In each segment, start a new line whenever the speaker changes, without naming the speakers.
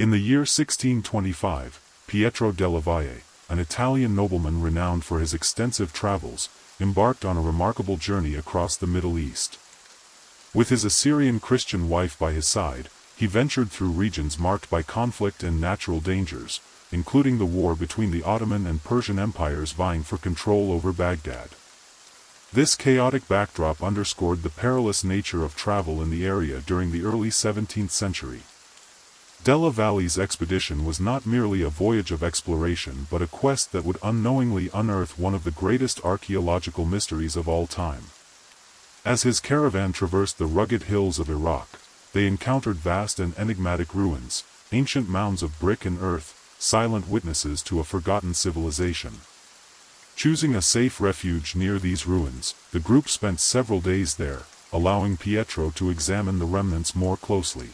In the year 1625, Pietro della Valle, an Italian nobleman renowned for his extensive travels, embarked on a remarkable journey across the Middle East. With his Assyrian Christian wife by his side, he ventured through regions marked by conflict and natural dangers, including the war between the Ottoman and Persian empires vying for control over Baghdad. This chaotic backdrop underscored the perilous nature of travel in the area during the early 17th century. Della Valle's expedition was not merely a voyage of exploration but a quest that would unknowingly unearth one of the greatest archaeological mysteries of all time. As his caravan traversed the rugged hills of Iraq, they encountered vast and enigmatic ruins, ancient mounds of brick and earth, silent witnesses to a forgotten civilization. Choosing a safe refuge near these ruins, the group spent several days there, allowing Pietro to examine the remnants more closely.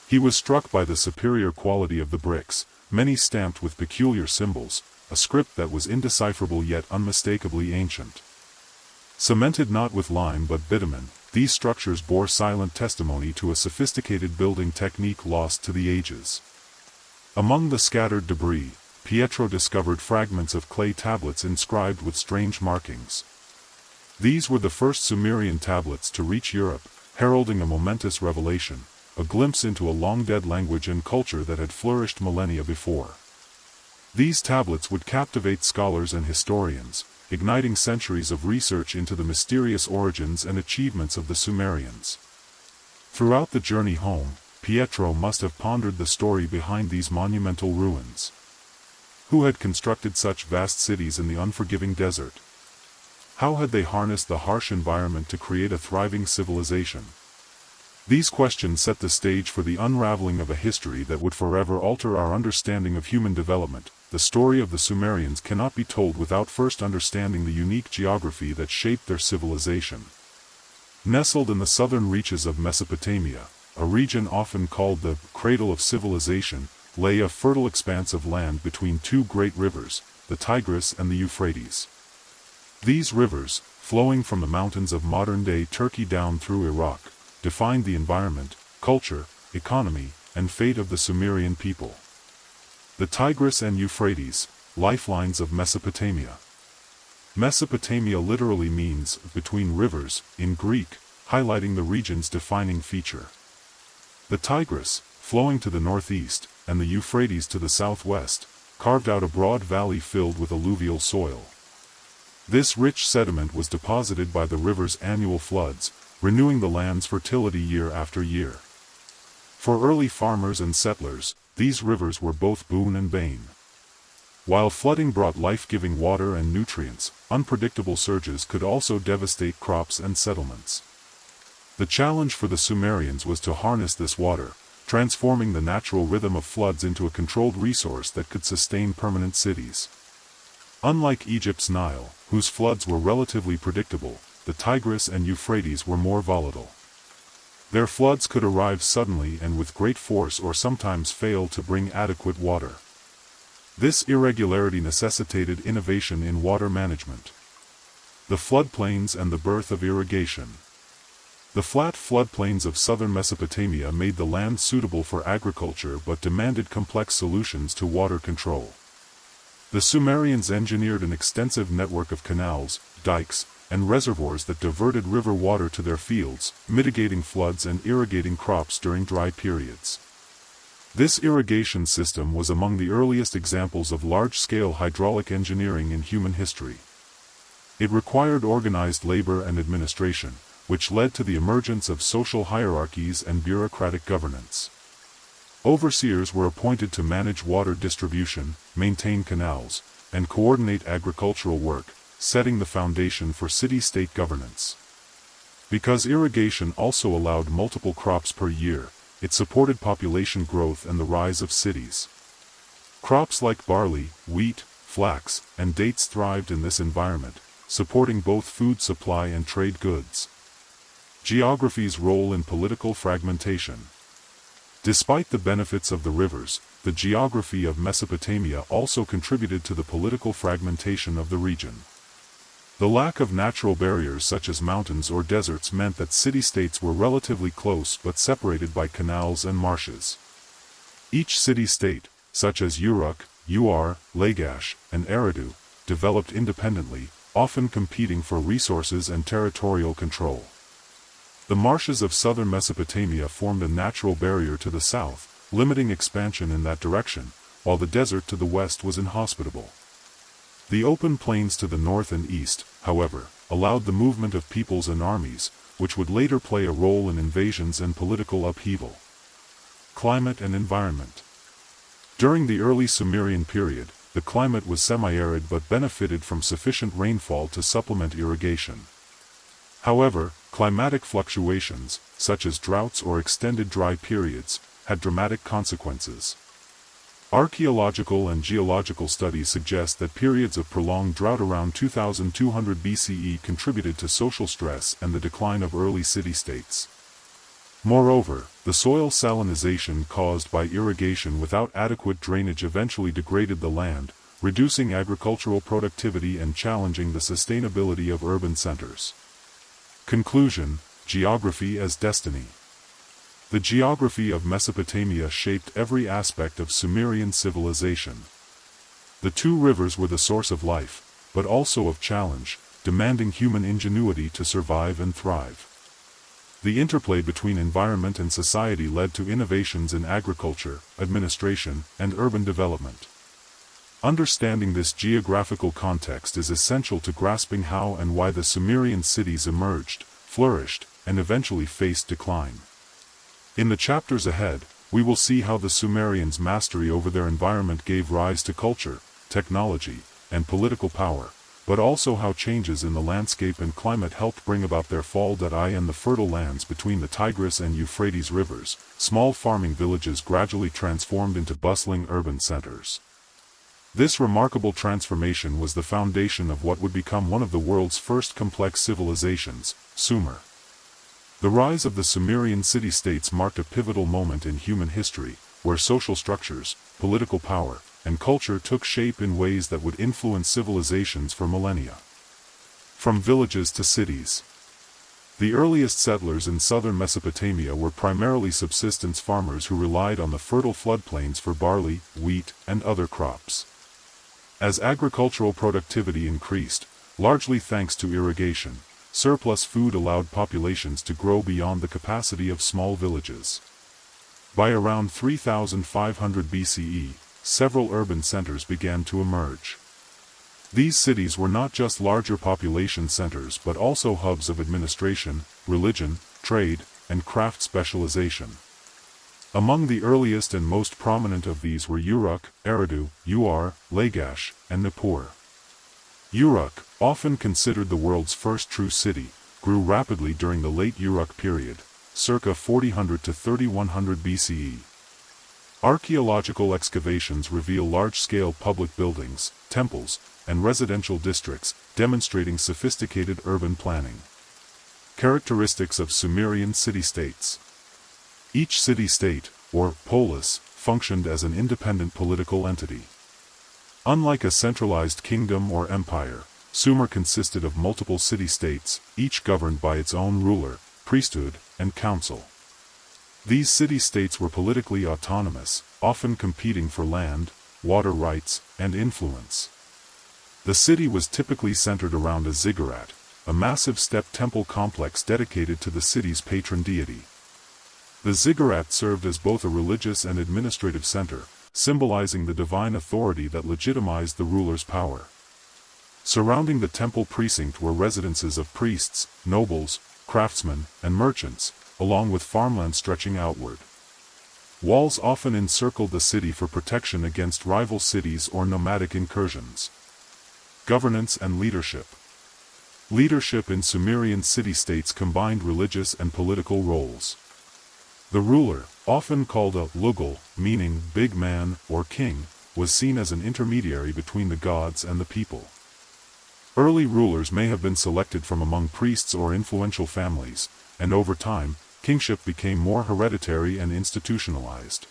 He was struck by the superior quality of the bricks, many stamped with peculiar symbols, a script that was indecipherable yet unmistakably ancient. Cemented not with lime but bitumen, these structures bore silent testimony to a sophisticated building technique lost to the ages. Among the scattered debris, Pietro discovered fragments of clay tablets inscribed with strange markings. These were the first Sumerian tablets to reach Europe, heralding a momentous revelation, a glimpse into a long-dead language and culture that had flourished millennia before. These tablets would captivate scholars and historians, igniting centuries of research into the mysterious origins and achievements of the Sumerians. Throughout the journey home, Pietro must have pondered the story behind these monumental ruins. Who had constructed such vast cities in the unforgiving desert? How had they harnessed the harsh environment to create a thriving civilization? These questions set the stage for the unraveling of a history that would forever alter our understanding of human development. The story of the Sumerians cannot be told without first understanding the unique geography that shaped their civilization. Nestled in the southern reaches of Mesopotamia, a region often called the Cradle of Civilization, lay a fertile expanse of land between two great rivers, the Tigris and the Euphrates. These rivers, flowing from the mountains of modern-day Turkey down through Iraq, defined the environment, culture, economy, and fate of the Sumerian people. The Tigris and Euphrates, lifelines of Mesopotamia. Mesopotamia literally means between rivers in Greek, highlighting the region's defining feature. The Tigris, flowing to the northeast, and the Euphrates to the southwest, carved out a broad valley filled with alluvial soil. This rich sediment was deposited by the river's annual floods, renewing the land's fertility year after year. For early farmers and settlers, these rivers were both boon and bane. While flooding brought life-giving water and nutrients, unpredictable surges could also devastate crops and settlements. The challenge for the Sumerians was to harness this water, transforming the natural rhythm of floods into a controlled resource that could sustain permanent cities. Unlike Egypt's Nile, whose floods were relatively predictable, the Tigris and Euphrates were more volatile. Their floods could arrive suddenly and with great force or sometimes fail to bring adequate water. This irregularity necessitated innovation in water management. The floodplains and the birth of irrigation. The flat floodplains of southern Mesopotamia made the land suitable for agriculture but demanded complex solutions to water control. The Sumerians engineered an extensive network of canals, dikes, and reservoirs that diverted river water to their fields, mitigating floods and irrigating crops during dry periods. This irrigation system was among the earliest examples of large-scale hydraulic engineering in human history. It required organized labor and administration, which led to the emergence of social hierarchies and bureaucratic governance. Overseers were appointed to manage water distribution, maintain canals, and coordinate agricultural work, setting the foundation for city-state governance. Because irrigation also allowed multiple crops per year, it supported population growth and the rise of cities. Crops like barley, wheat, flax, and dates thrived in this environment, supporting both food supply and trade goods. Geography's role in political fragmentation. Despite the benefits of the rivers, the geography of Mesopotamia also contributed to the political fragmentation of the region. The lack of natural barriers such as mountains or deserts meant that city-states were relatively close but separated by canals and marshes. Each city-state, such as Uruk, Lagash, and Eridu, developed independently, often competing for resources and territorial control. The marshes of southern Mesopotamia formed a natural barrier to the south, limiting expansion in that direction, while the desert to the west was inhospitable. The open plains to the north and east, however, allowed the movement of peoples and armies, which would later play a role in invasions and political upheaval. Climate and environment. During the early Sumerian period, the climate was semi-arid but benefited from sufficient rainfall to supplement irrigation. However, climatic fluctuations, such as droughts or extended dry periods, had dramatic consequences. Archaeological and geological studies suggest that periods of prolonged drought around 2200 BCE contributed to social stress and the decline of early city-states. Moreover, the soil salinization caused by irrigation without adequate drainage eventually degraded the land, reducing agricultural productivity and challenging the sustainability of urban centers. Conclusion: Geography as Destiny. The geography of Mesopotamia shaped every aspect of Sumerian civilization. The two rivers were the source of life, but also of challenge, demanding human ingenuity to survive and thrive. The interplay between environment and society led to innovations in agriculture, administration, and urban development. Understanding this geographical context is essential to grasping how and why the Sumerian cities emerged, flourished, and eventually faced decline. In the chapters ahead, we will see how the Sumerians' mastery over their environment gave rise to culture, technology, and political power, but also how changes in the landscape and climate helped bring about their fall. In the fertile lands between the Tigris and Euphrates rivers, small farming villages gradually transformed into bustling urban centers. This remarkable transformation was the foundation of what would become one of the world's first complex civilizations, Sumer. The rise of the Sumerian city-states marked a pivotal moment in human history, where social structures, political power, and culture took shape in ways that would influence civilizations for millennia. From villages to cities. The earliest settlers in southern Mesopotamia were primarily subsistence farmers who relied on the fertile floodplains for barley, wheat, and other crops. As agricultural productivity increased, largely thanks to irrigation, surplus food allowed populations to grow beyond the capacity of small villages. By around 3500 BCE, several urban centers began to emerge. These cities were not just larger population centers but also hubs of administration, religion, trade, and craft specialization. Among the earliest and most prominent of these were Uruk, Eridu, Lagash, and Nippur. Uruk, often considered the world's first true city, grew rapidly during the late Uruk period, circa 4000 to 3100 BCE. Archaeological excavations reveal large-scale public buildings, temples, and residential districts, demonstrating sophisticated urban planning. Characteristics of Sumerian city-states. Each city-state, or polis, functioned as an independent political entity. Unlike a centralized kingdom or empire, Sumer consisted of multiple city-states, each governed by its own ruler, priesthood, and council. These city-states were politically autonomous, often competing for land, water rights, and influence. The city was typically centered around a ziggurat, a massive step temple complex dedicated to the city's patron deity. The ziggurat served as both a religious and administrative center, symbolizing the divine authority that legitimized the ruler's power. Surrounding the temple precinct were residences of priests, nobles, craftsmen, and merchants, along with farmland stretching outward. Walls often encircled the city for protection against rival cities or nomadic incursions. Governance and leadership. Leadership in Sumerian city-states combined religious and political roles. The ruler, often called a lugal, meaning big man or king, was seen as an intermediary between the gods and the people. Early rulers may have been selected from among priests or influential families, and over time, kingship became more hereditary and institutionalized.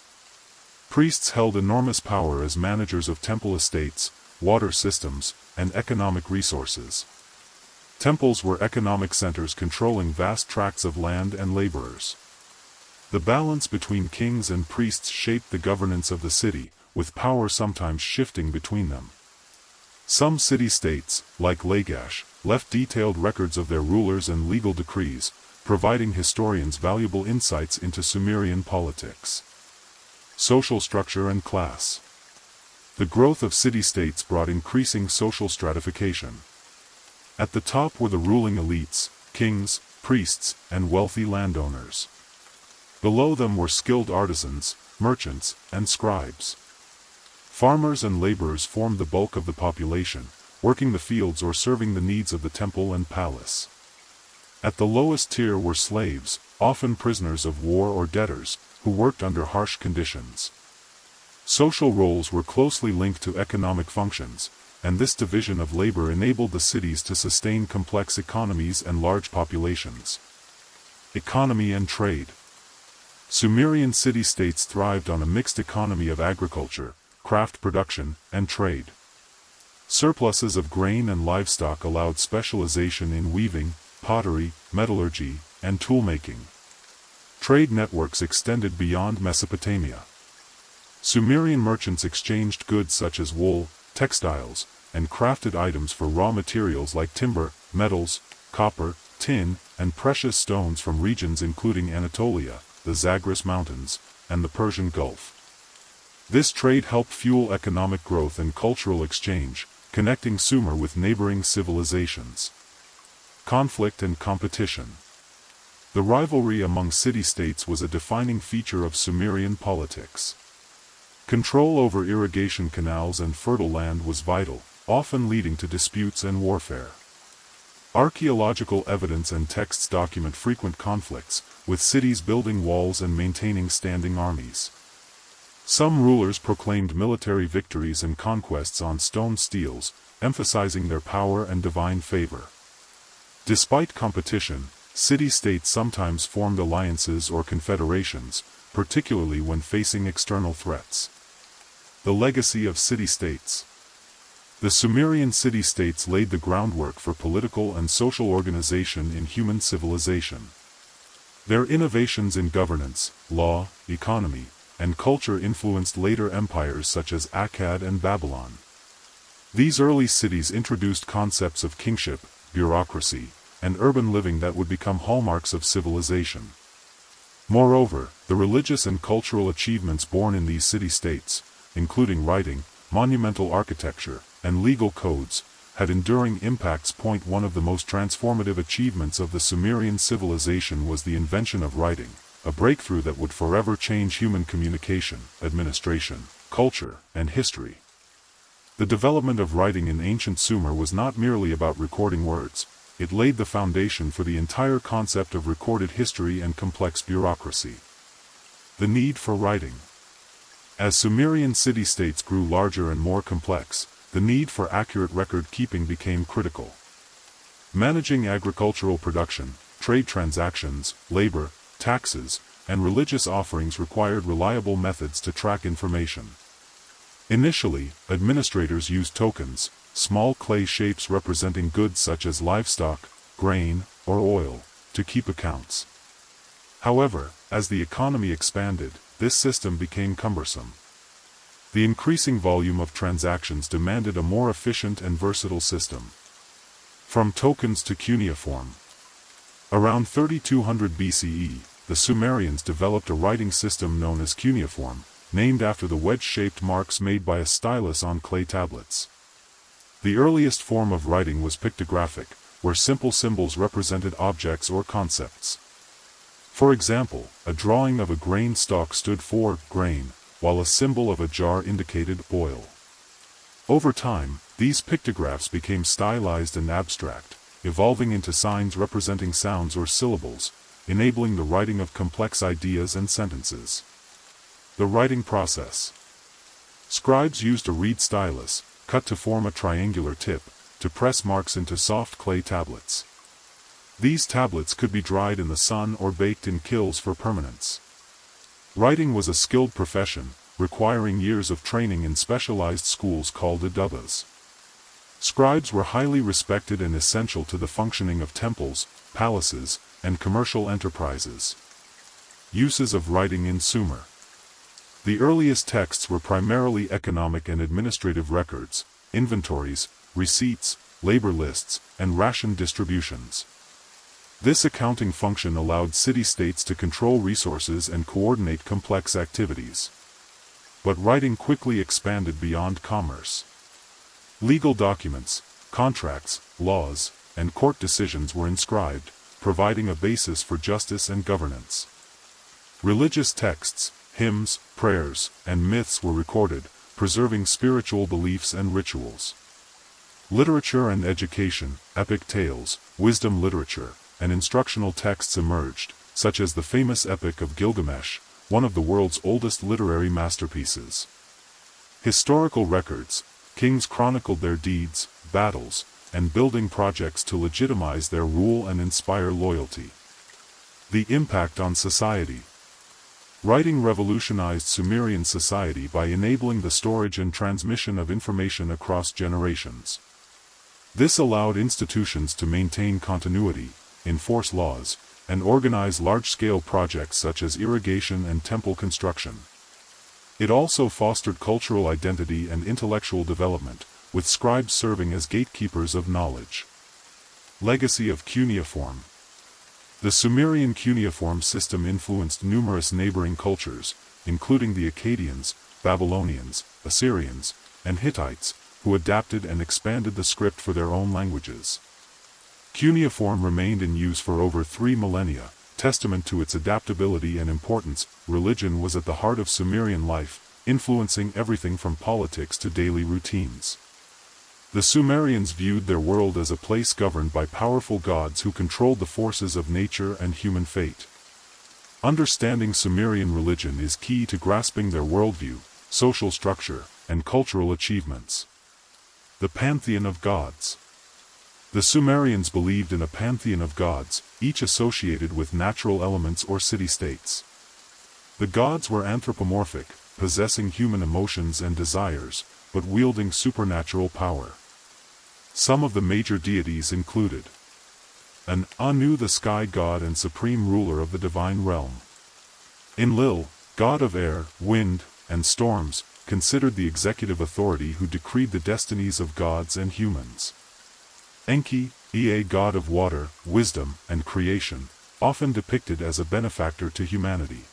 Priests held enormous power as managers of temple estates, water systems, and economic resources. Temples were economic centers controlling vast tracts of land and laborers. The balance between kings and priests shaped the governance of the city, with power sometimes shifting between them. Some city-states, like Lagash, left detailed records of their rulers and legal decrees, providing historians valuable insights into Sumerian politics. Social structure and class. The growth of city-states brought increasing social stratification. At the top were the ruling elites, kings, priests, and wealthy landowners. Below them were skilled artisans, merchants, and scribes. Farmers and laborers formed the bulk of the population, working the fields or serving the needs of the temple and palace. At the lowest tier were slaves, often prisoners of war or debtors, who worked under harsh conditions. Social roles were closely linked to economic functions, and this division of labor enabled the cities to sustain complex economies and large populations. Economy and trade. Sumerian city-states thrived on a mixed economy of agriculture, craft production, and trade. Surpluses of grain and livestock allowed specialization in weaving, pottery, metallurgy, and toolmaking. Trade networks extended beyond Mesopotamia. Sumerian merchants exchanged goods such as wool, textiles, and crafted items for raw materials like timber, metals, copper, tin, and precious stones from regions including Anatolia, the Zagros Mountains, and the Persian Gulf. This trade helped fuel economic growth and cultural exchange, connecting Sumer with neighboring civilizations. Conflict and competition. The rivalry among city-states was a defining feature of Sumerian politics. Control over irrigation canals and fertile land was vital, often leading to disputes and warfare. Archaeological evidence and texts document frequent conflicts, with cities building walls and maintaining standing armies. Some rulers proclaimed military victories and conquests on stone steels, emphasizing their power and divine favor. Despite competition, city-states sometimes formed alliances or confederations, particularly when facing external threats. The legacy of city-states. The Sumerian city-states laid the groundwork for political and social organization in human civilization. Their innovations in governance, law, economy, and culture influenced later empires such as Akkad and Babylon. These early cities introduced concepts of kingship, bureaucracy, and urban living that would become hallmarks of civilization. Moreover, the religious and cultural achievements born in these city-states, including writing, monumental architecture, and legal codes, had enduring impacts. One of the most transformative achievements of the Sumerian civilization was the invention of writing, a breakthrough that would forever change human communication, administration, culture, and history. The development of writing in ancient Sumer was not merely about recording words, it laid the foundation for the entire concept of recorded history and complex bureaucracy. The need for writing. As Sumerian city-states grew larger and more complex, the need for accurate record-keeping became critical. Managing agricultural production, trade transactions, labor, taxes, and religious offerings required reliable methods to track information. Initially, administrators used tokens, small clay shapes representing goods such as livestock, grain, or oil, to keep accounts. However, as the economy expanded, this system became cumbersome. The increasing volume of transactions demanded a more efficient and versatile system. From tokens to cuneiform. Around 3200 BCE, the Sumerians developed a writing system known as cuneiform, named after the wedge-shaped marks made by a stylus on clay tablets. The earliest form of writing was pictographic, where simple symbols represented objects or concepts. For example, a drawing of a grain stalk stood for grain, while a symbol of a jar indicated oil. Over time, these pictographs became stylized and abstract, evolving into signs representing sounds or syllables, enabling the writing of complex ideas and sentences. The writing process. Scribes used a reed stylus, cut to form a triangular tip, to press marks into soft clay tablets. These tablets could be dried in the sun or baked in kilns for permanence. Writing was a skilled profession, requiring years of training in specialized schools called adubas. Scribes were highly respected and essential to the functioning of temples, palaces, and commercial enterprises. Uses of writing in Sumer. The earliest texts were primarily economic and administrative records, inventories, receipts, labor lists, and ration distributions. This accounting function allowed city-states to control resources and coordinate complex activities. But writing quickly expanded beyond commerce. Legal documents, contracts, laws, and court decisions were inscribed, providing a basis for justice and governance. Religious texts, hymns, prayers, and myths were recorded, preserving spiritual beliefs and rituals. Literature and education, epic tales, wisdom literature, and instructional texts emerged, such as the famous Epic of Gilgamesh, one of the world's oldest literary masterpieces. Historical records, kings chronicled their deeds, battles, and building projects to legitimize their rule and inspire loyalty. The impact on society. Writing revolutionized Sumerian society by enabling the storage and transmission of information across generations. This allowed institutions to maintain continuity, enforce laws, and organize large-scale projects such as irrigation and temple construction. It also fostered cultural identity and intellectual development, with scribes serving as gatekeepers of knowledge. Legacy of cuneiform. The Sumerian cuneiform system influenced numerous neighboring cultures, including the Akkadians, Babylonians, Assyrians, and Hittites, who adapted and expanded the script for their own languages. Cuneiform remained in use for over 3 millennia, testament to its adaptability and importance. Religion was at the heart of Sumerian life, influencing everything from politics to daily routines. The Sumerians viewed their world as a place governed by powerful gods who controlled the forces of nature and human fate. Understanding Sumerian religion is key to grasping their worldview, social structure, and cultural achievements. The Pantheon of Gods. The Sumerians believed in a pantheon of gods, each associated with natural elements or city-states. The gods were anthropomorphic, possessing human emotions and desires, but wielding supernatural power. Some of the major deities included an Anu, the sky god and supreme ruler of the divine realm. Enlil, god of air, wind, and storms, considered the executive authority who decreed the destinies of gods and humans. Enki, Ea, god of water, wisdom, and creation, often depicted as a benefactor to humanity.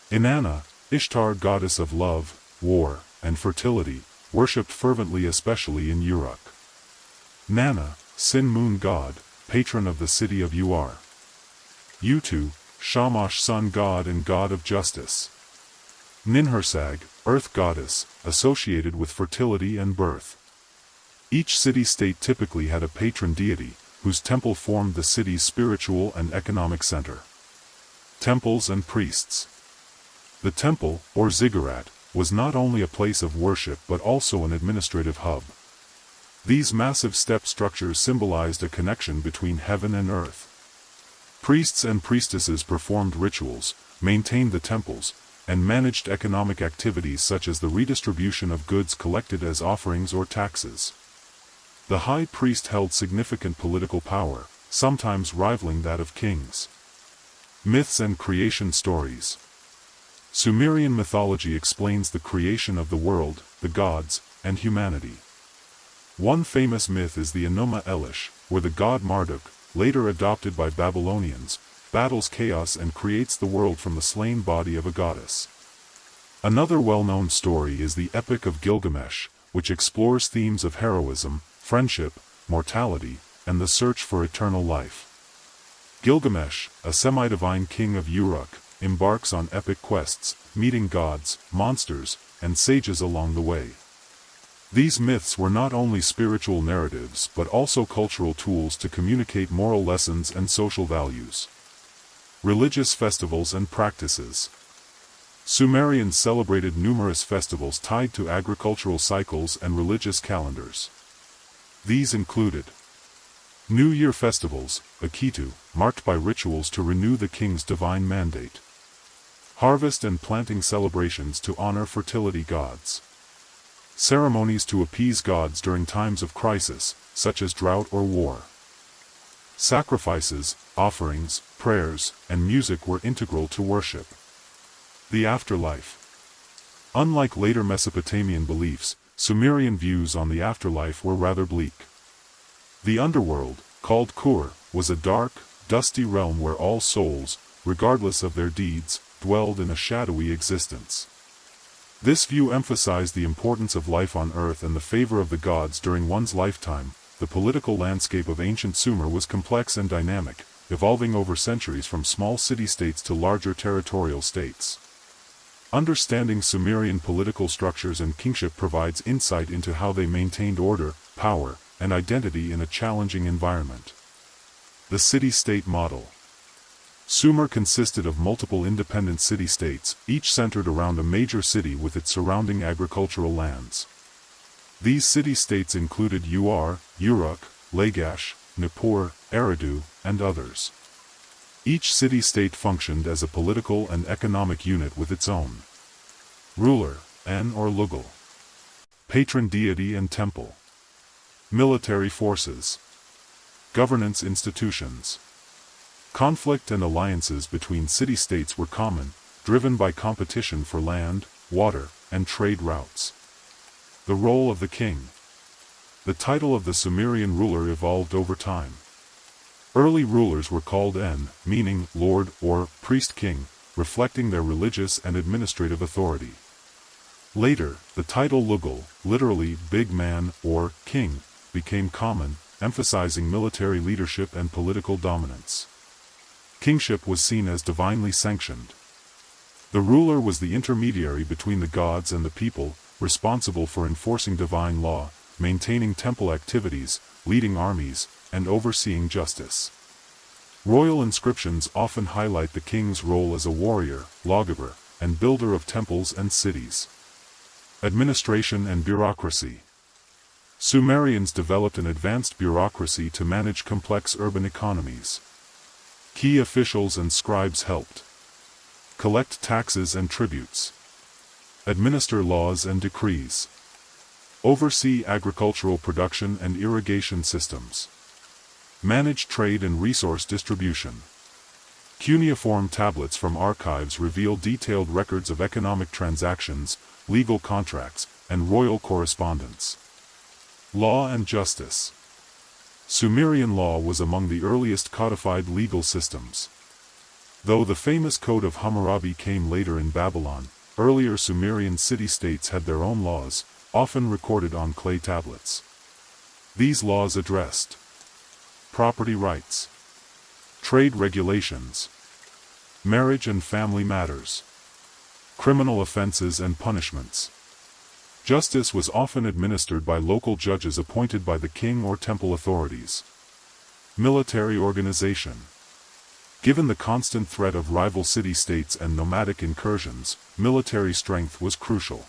Inanna, Ishtar, goddess of love, war, and fertility, worshipped fervently especially in Uruk. Nana, Sin moon god, patron of the city of Uar. Utu, Shamash, sun god and god of justice. Ninhursag, earth goddess, associated with fertility and birth. Each city-state typically had a patron deity, whose temple formed the city's spiritual and economic center. Temples and priests. The temple, or ziggurat, was not only a place of worship but also an administrative hub. These massive step structures symbolized a connection between heaven and earth. Priests and priestesses performed rituals, maintained the temples, and managed economic activities such as the redistribution of goods collected as offerings or taxes. The high priest held significant political power, sometimes rivaling that of kings. Myths and creation stories. Sumerian mythology explains the creation of the world, the gods, and humanity. One famous myth is the Enuma Elish, where the god Marduk, later adopted by Babylonians, battles chaos and creates the world from the slain body of a goddess. Another well-known story is the Epic of Gilgamesh, which explores themes of heroism, friendship, mortality, and the search for eternal life. Gilgamesh, a semi-divine king of Uruk, embarks on epic quests, meeting gods, monsters, and sages along the way. These myths were not only spiritual narratives but also cultural tools to communicate moral lessons and social values. Religious festivals and practices. Sumerians celebrated numerous festivals tied to agricultural cycles and religious calendars. These included New Year festivals, Akitu, marked by rituals to renew the king's divine mandate. Harvest and planting celebrations to honor fertility gods. Ceremonies to appease gods during times of crisis, such as drought or war. Sacrifices, offerings, prayers, and music were integral to worship. The afterlife. Unlike later Mesopotamian beliefs, Sumerian views on the afterlife were rather bleak. The underworld, called Kur, was a dark, dusty realm where all souls, regardless of their deeds, dwelled in a shadowy existence. This view emphasized the importance of life on earth and the favor of the gods during one's lifetime. The political landscape of ancient Sumer was complex and dynamic, evolving over centuries from small city-states to larger territorial states. Understanding Sumerian political structures and kingship provides insight into how they maintained order, power, and identity in a challenging environment. The city-state model. Sumer consisted of multiple independent city-states, each centered around a major city with its surrounding agricultural lands. These city-states included Uruk, Lagash, Nippur, Eridu, and others. Each city-state functioned as a political and economic unit with its own ruler, or lugul, patron deity and temple, military forces, governance institutions. Conflict and alliances between city-states were common, driven by competition for land, water, and trade routes. The role of the king. The title of the Sumerian ruler evolved over time. Early rulers were called meaning lord or priest-king, reflecting their religious and administrative authority. Later, the title lugul, literally big man or king, became common, emphasizing military leadership and political dominance. Kingship was seen as divinely sanctioned. The ruler was the intermediary between the gods and the people, responsible for enforcing divine law, maintaining temple activities, leading armies, and overseeing justice. Royal inscriptions often highlight the king's role as a warrior, lawgiver, and builder of temples and cities. Administration and bureaucracy. Sumerians developed an advanced bureaucracy to manage complex urban economies. Key officials and scribes helped collect taxes and tributes, administer laws and decrees, oversee agricultural production and irrigation systems, manage trade and resource distribution. Cuneiform tablets from archives reveal detailed records of economic transactions, legal contracts, and royal correspondence. Law and justice. Sumerian law was among the earliest codified legal systems. Though the famous Code of Hammurabi came later in Babylon, earlier Sumerian city-states had their own laws, often recorded on clay tablets. These laws addressed property rights, trade regulations, marriage and family matters, criminal offenses and punishments. Justice was often administered by local judges appointed by the king or temple authorities. Military organization. Given the constant threat of rival city-states and nomadic incursions, military strength was crucial.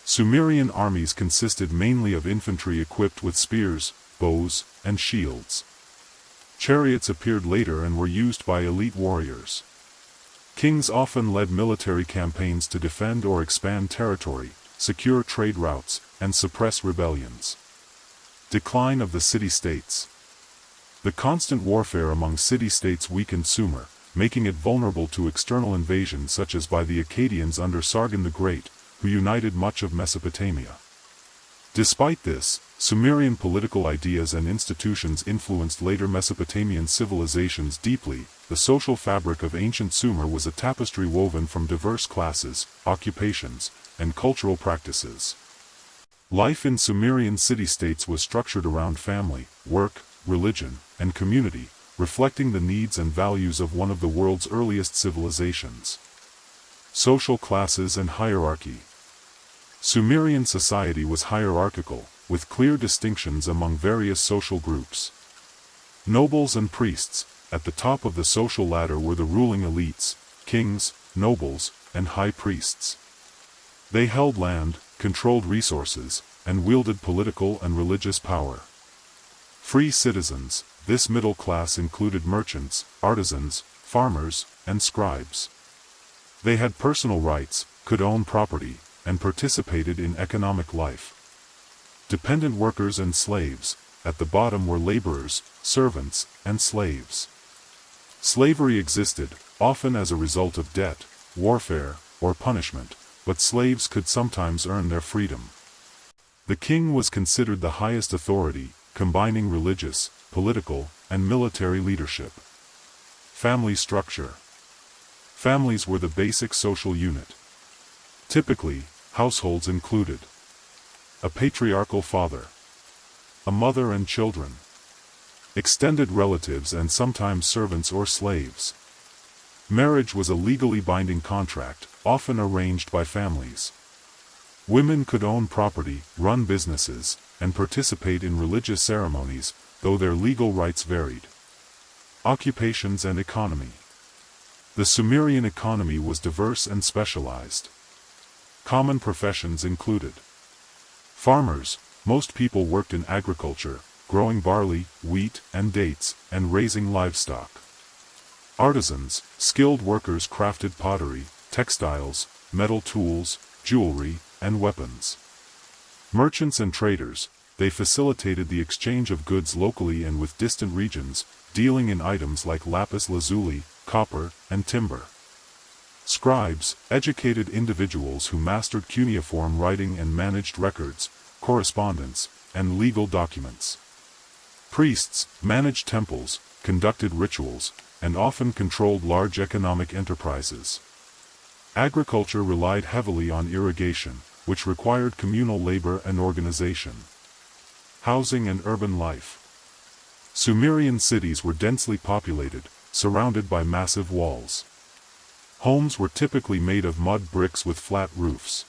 Sumerian armies consisted mainly of infantry equipped with spears, bows, and shields. Chariots appeared later and were used by elite warriors. Kings often led military campaigns to defend or expand territory, secure trade routes, and suppress rebellions. Decline of the city-states. The constant warfare among city-states weakened Sumer, making it vulnerable to external invasion such as by the Akkadians under Sargon the Great, who united much of Mesopotamia. Despite this, Sumerian political ideas and institutions influenced later Mesopotamian civilizations deeply. The social fabric of ancient Sumer was a tapestry woven from diverse classes, occupations, and cultural practices. Life in Sumerian city-states was structured around family, work, religion, and community, reflecting the needs and values of one of the world's earliest civilizations. Social classes and hierarchy. Sumerian society was hierarchical, with clear distinctions among various social groups. Nobles and priests. At the top of the social ladder were the ruling elites, kings, nobles, and high priests. They held land, controlled resources, and wielded political and religious power. Free citizens. This middle class included merchants, artisans, farmers, and scribes. They had personal rights, could own property, and participated in economic life. Dependent workers and slaves. at the bottom were laborers, servants, and slaves. Slavery existed, often as a result of debt, warfare, or punishment, but slaves could sometimes earn their freedom. The king was considered the highest authority, combining religious, political, and military leadership. Family structure. Families were the basic social unit. Typically, households included a patriarchal father, a mother and children, extended relatives and sometimes servants or slaves. Marriage was a legally binding contract, often arranged by families. Women could own property, run businesses, and participate in religious ceremonies, though their legal rights varied. Occupations and economy. The Sumerian economy was diverse and specialized. Common professions included farmers. Most people worked in agriculture, growing barley, wheat, and dates, and raising livestock. Artisans, skilled workers crafted pottery, textiles, metal tools, jewelry, and weapons. Merchants and traders, they facilitated the exchange of goods locally and with distant regions, dealing in items like lapis lazuli, copper, and timber. Scribes, educated individuals who mastered cuneiform writing and managed records, correspondence, and legal documents. Priests, managed temples, conducted rituals, and often controlled large economic enterprises. Agriculture relied heavily on irrigation, which required communal labor and organization. Housing and urban life. Sumerian cities were densely populated, surrounded by massive walls. Homes were typically made of mud bricks with flat roofs.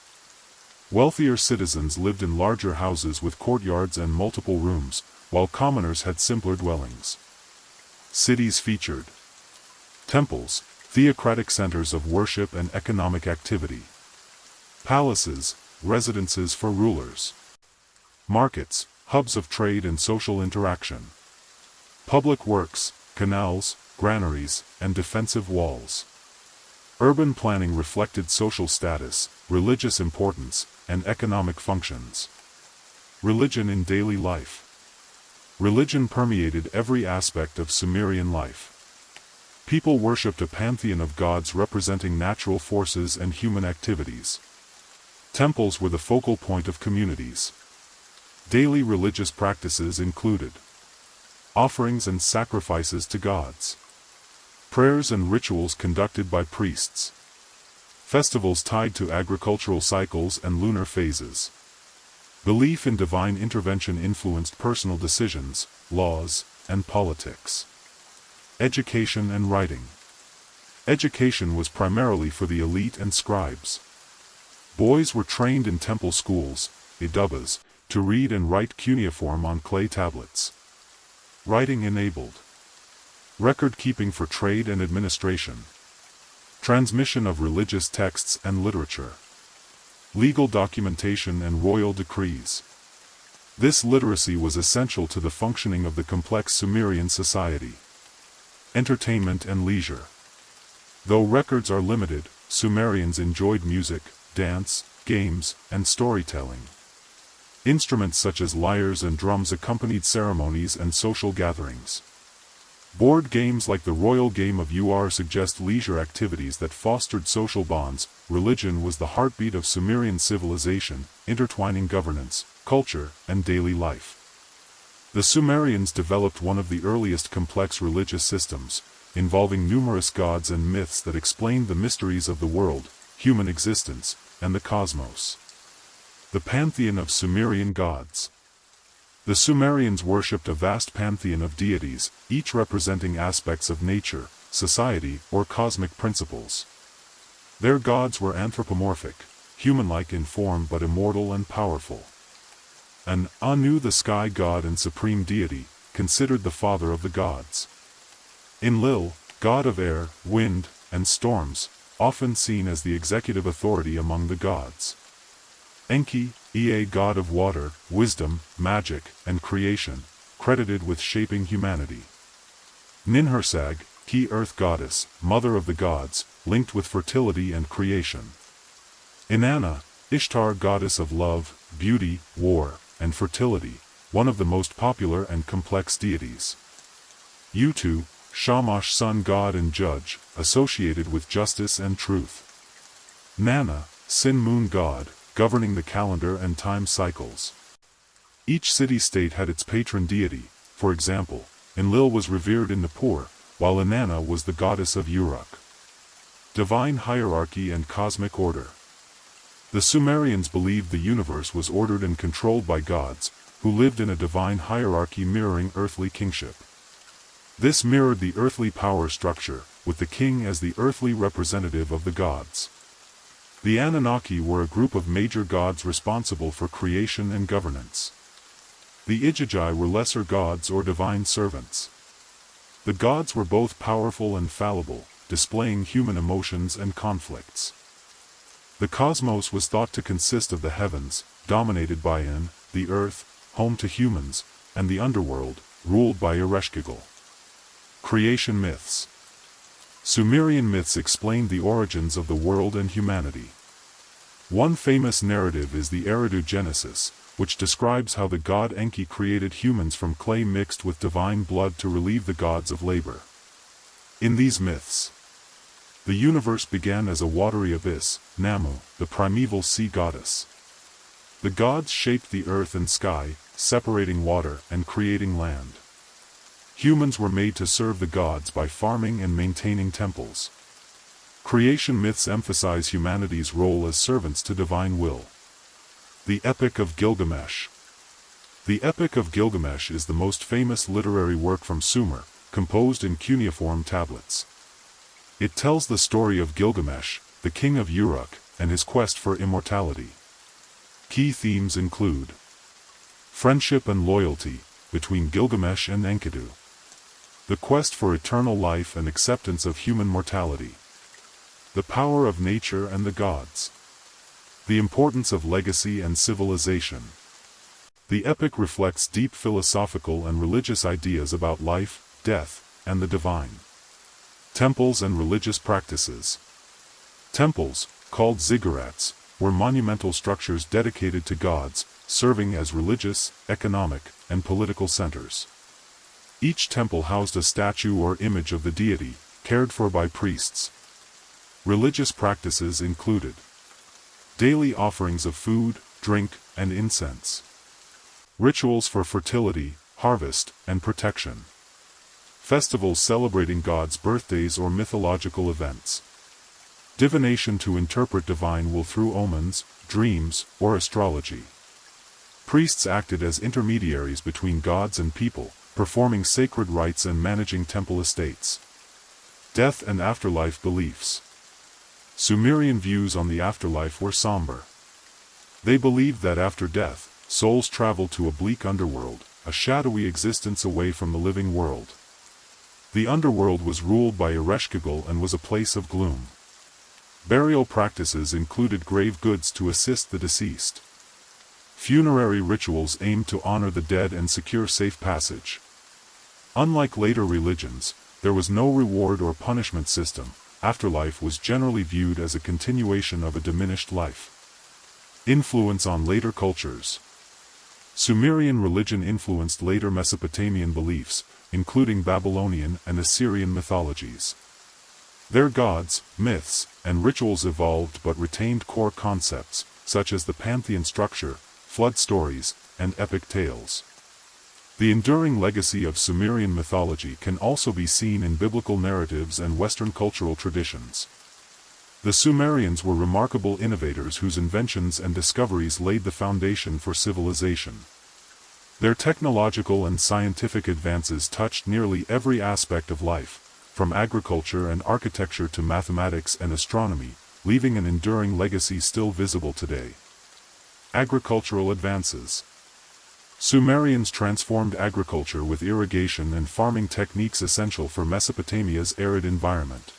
Wealthier citizens lived in larger houses with courtyards and multiple rooms, while commoners had simpler dwellings. Cities featured temples, theocratic centers of worship and economic activity. Palaces, residences for rulers. Markets, hubs of trade and social interaction. Public works, canals, granaries, and defensive walls. Urban planning reflected social status, religious importance, and economic functions. Religion in daily life. Religion permeated every aspect of Sumerian life. People worshipped a pantheon of gods representing natural forces and human activities. Temples were the focal point of communities. Daily religious practices included offerings and sacrifices to gods. Prayers and rituals conducted by priests. Festivals tied to agricultural cycles and lunar phases. Belief in divine intervention influenced personal decisions, laws, and politics. Education and writing. Education was primarily for the elite and scribes. Boys were trained in temple schools, idubas, to read and write cuneiform on clay tablets. Writing enabled record-keeping for trade and administration. Transmission of religious texts and literature. Legal documentation and royal decrees. This literacy was essential to the functioning of the complex Sumerian society. Entertainment and leisure. Though records are limited, Sumerians enjoyed music, dance, games, and storytelling. Instruments such as lyres and drums accompanied ceremonies and social gatherings. Board games like the royal game of Uruk suggest leisure activities that fostered social bonds. Religion was the heartbeat of Sumerian civilization, intertwining governance, culture, and daily life. The Sumerians developed one of the earliest complex religious systems, involving numerous gods and myths that explained the mysteries of the world, human existence, and the cosmos. The pantheon of Sumerian gods. The Sumerians worshipped a vast pantheon of deities, each representing aspects of nature, society, or cosmic principles. Their gods were anthropomorphic, human-like in form but immortal and powerful. An Anu, the sky god and supreme deity, considered the father of the gods. Enlil, god of air, wind, and storms, often seen as the executive authority among the gods. Enki, Ea, god of water, wisdom, magic, and creation, credited with shaping humanity. Ninhursag, Ki, earth goddess, mother of the gods, linked with fertility and creation. Inanna, Ishtar, goddess of love, beauty, war, and fertility, one of the most popular and complex deities. Utu, Shamash sun god and judge, associated with justice and truth. Nana, sin moon god, governing the calendar and time cycles. Each city-state had its patron deity. For example, Enlil was revered in Nippur, while Inanna was the goddess of Uruk. Divine hierarchy and cosmic order. The Sumerians believed the universe was ordered and controlled by gods, who lived in a divine hierarchy mirroring earthly kingship. This mirrored the earthly power structure, with the king as the earthly representative of the gods. The Anunnaki were a group of major gods responsible for creation and governance. The Igigi were lesser gods or divine servants. The gods were both powerful and fallible, displaying human emotions and conflicts. The cosmos was thought to consist of the heavens, dominated by En, the earth, home to humans, and the underworld, ruled by Ereshkigal. Creation myths. Sumerian myths explained the origins of the world and humanity. One famous narrative is the Eridu Genesis, which describes how the god Enki created humans from clay mixed with divine blood to relieve the gods of labor. In these myths, the universe began as a watery abyss, Namu, the primeval sea goddess. The gods shaped the earth and sky, separating water and creating land. Humans were made to serve the gods by farming and maintaining temples. Creation myths emphasize humanity's role as servants to divine will. The Epic of Gilgamesh. The Epic of Gilgamesh is the most famous literary work from Sumer, composed in cuneiform tablets. It tells the story of Gilgamesh, the king of Uruk, and his quest for immortality. Key themes include friendship and loyalty, between Gilgamesh and Enkidu. The quest for eternal life and acceptance of human mortality. The power of nature and the gods. The importance of legacy and civilization. The epic reflects deep philosophical and religious ideas about life, death, and the divine. Temples and religious practices. Temples, called ziggurats, were monumental structures dedicated to gods, serving as religious, economic, and political centers. Each temple housed a statue or image of the deity, cared for by priests. Religious practices included daily offerings of food, drink, and incense. Rituals for fertility, harvest, and protection. Festivals celebrating gods' birthdays or mythological events. Divination to interpret divine will through omens, dreams, or astrology. Priests acted as intermediaries between gods and people, performing sacred rites and managing temple estates. Death and afterlife beliefs. Sumerian views on the afterlife were somber. They believed that after death, souls traveled to a bleak underworld, a shadowy existence away from the living world. The underworld was ruled by Ereshkigal and was a place of gloom. Burial practices included grave goods to assist the deceased. Funerary rituals aimed to honor the dead and secure safe passage. Unlike later religions, there was no reward or punishment system. Afterlife was generally viewed as a continuation of a diminished life. Influence on later cultures. Sumerian religion influenced later Mesopotamian beliefs, including Babylonian and Assyrian mythologies. Their gods, myths, and rituals evolved but retained core concepts, such as the pantheon structure, flood stories, and epic tales. The enduring legacy of Sumerian mythology can also be seen in biblical narratives and Western cultural traditions. The Sumerians were remarkable innovators whose inventions and discoveries laid the foundation for civilization. Their technological and scientific advances touched nearly every aspect of life, from agriculture and architecture to mathematics and astronomy, leaving an enduring legacy still visible today. Agricultural advances. Sumerians transformed agriculture with irrigation and farming techniques essential for Mesopotamia's arid environment.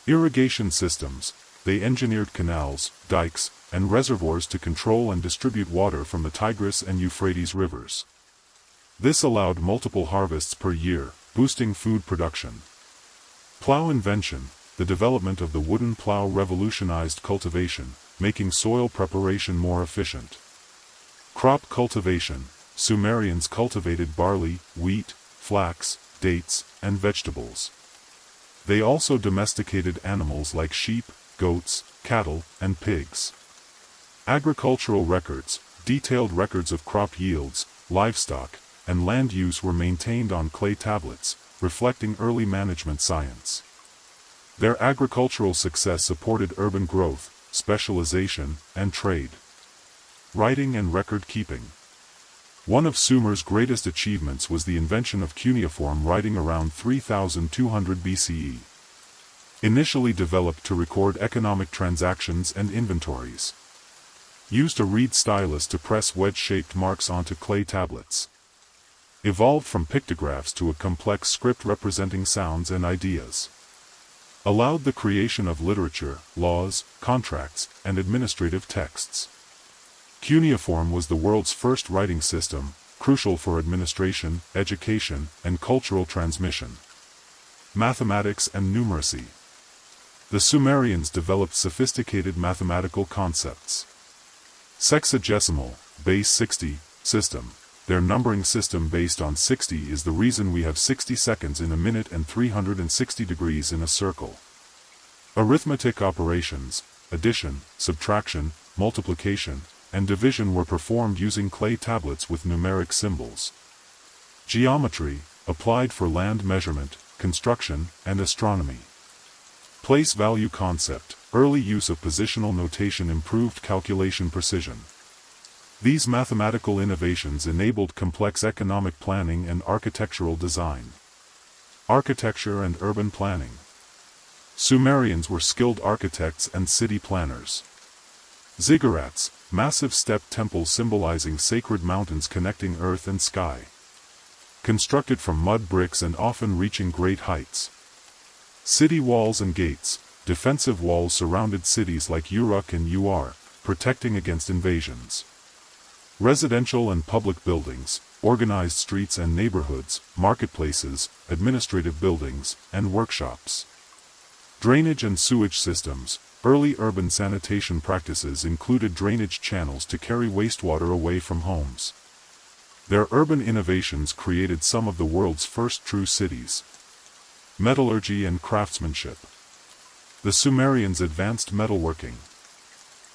Irrigation systems. They engineered canals, dikes, and reservoirs to control and distribute water from the Tigris and Euphrates rivers. This allowed multiple harvests per year, boosting food production. Plow invention. The development of the wooden plow revolutionized cultivation, making soil preparation more efficient. Crop cultivation. Sumerians cultivated barley, wheat, flax, dates, and vegetables. They also domesticated animals like sheep, goats, cattle, and pigs. Agricultural records, detailed records of crop yields, livestock, and land use were maintained on clay tablets, reflecting early management science. Their agricultural success supported urban growth, specialization, and trade. Writing and record keeping. One of Sumer's greatest achievements was the invention of cuneiform writing around 3200 BCE. Initially developed to record economic transactions and inventories. Used a reed stylus to press wedge-shaped marks onto clay tablets. Evolved from pictographs to a complex script representing sounds and ideas. Allowed the creation of literature, laws, contracts, and administrative texts. Cuneiform was the world's first writing system, crucial for administration, education, and cultural transmission. Mathematics and numeracy. The Sumerians developed sophisticated mathematical concepts. Sexagesimal, base 60, system. Their numbering system based on 60 is the reason we have 60 seconds in a minute and 360 degrees in a circle. Arithmetic operations, addition, subtraction, multiplication, and division were performed using clay tablets with numeric symbols. Geometry, applied for land measurement, construction, and astronomy. Place value concept, early use of positional notation improved calculation precision. These mathematical innovations enabled complex economic planning and architectural design. Architecture and urban planning. Sumerians were skilled architects and city planners. Ziggurats, massive step temples symbolizing sacred mountains connecting earth and sky. Constructed from mud bricks and often reaching great heights. City walls and gates, defensive walls surrounded cities like Uruk and Uruk, protecting against invasions. Residential and public buildings, organized streets and neighborhoods, marketplaces, administrative buildings, and workshops. Drainage and sewage systems. Early urban sanitation practices included drainage channels to carry wastewater away from homes. Their urban innovations created some of the world's first true cities. Metallurgy and craftsmanship. The Sumerians advanced metalworking.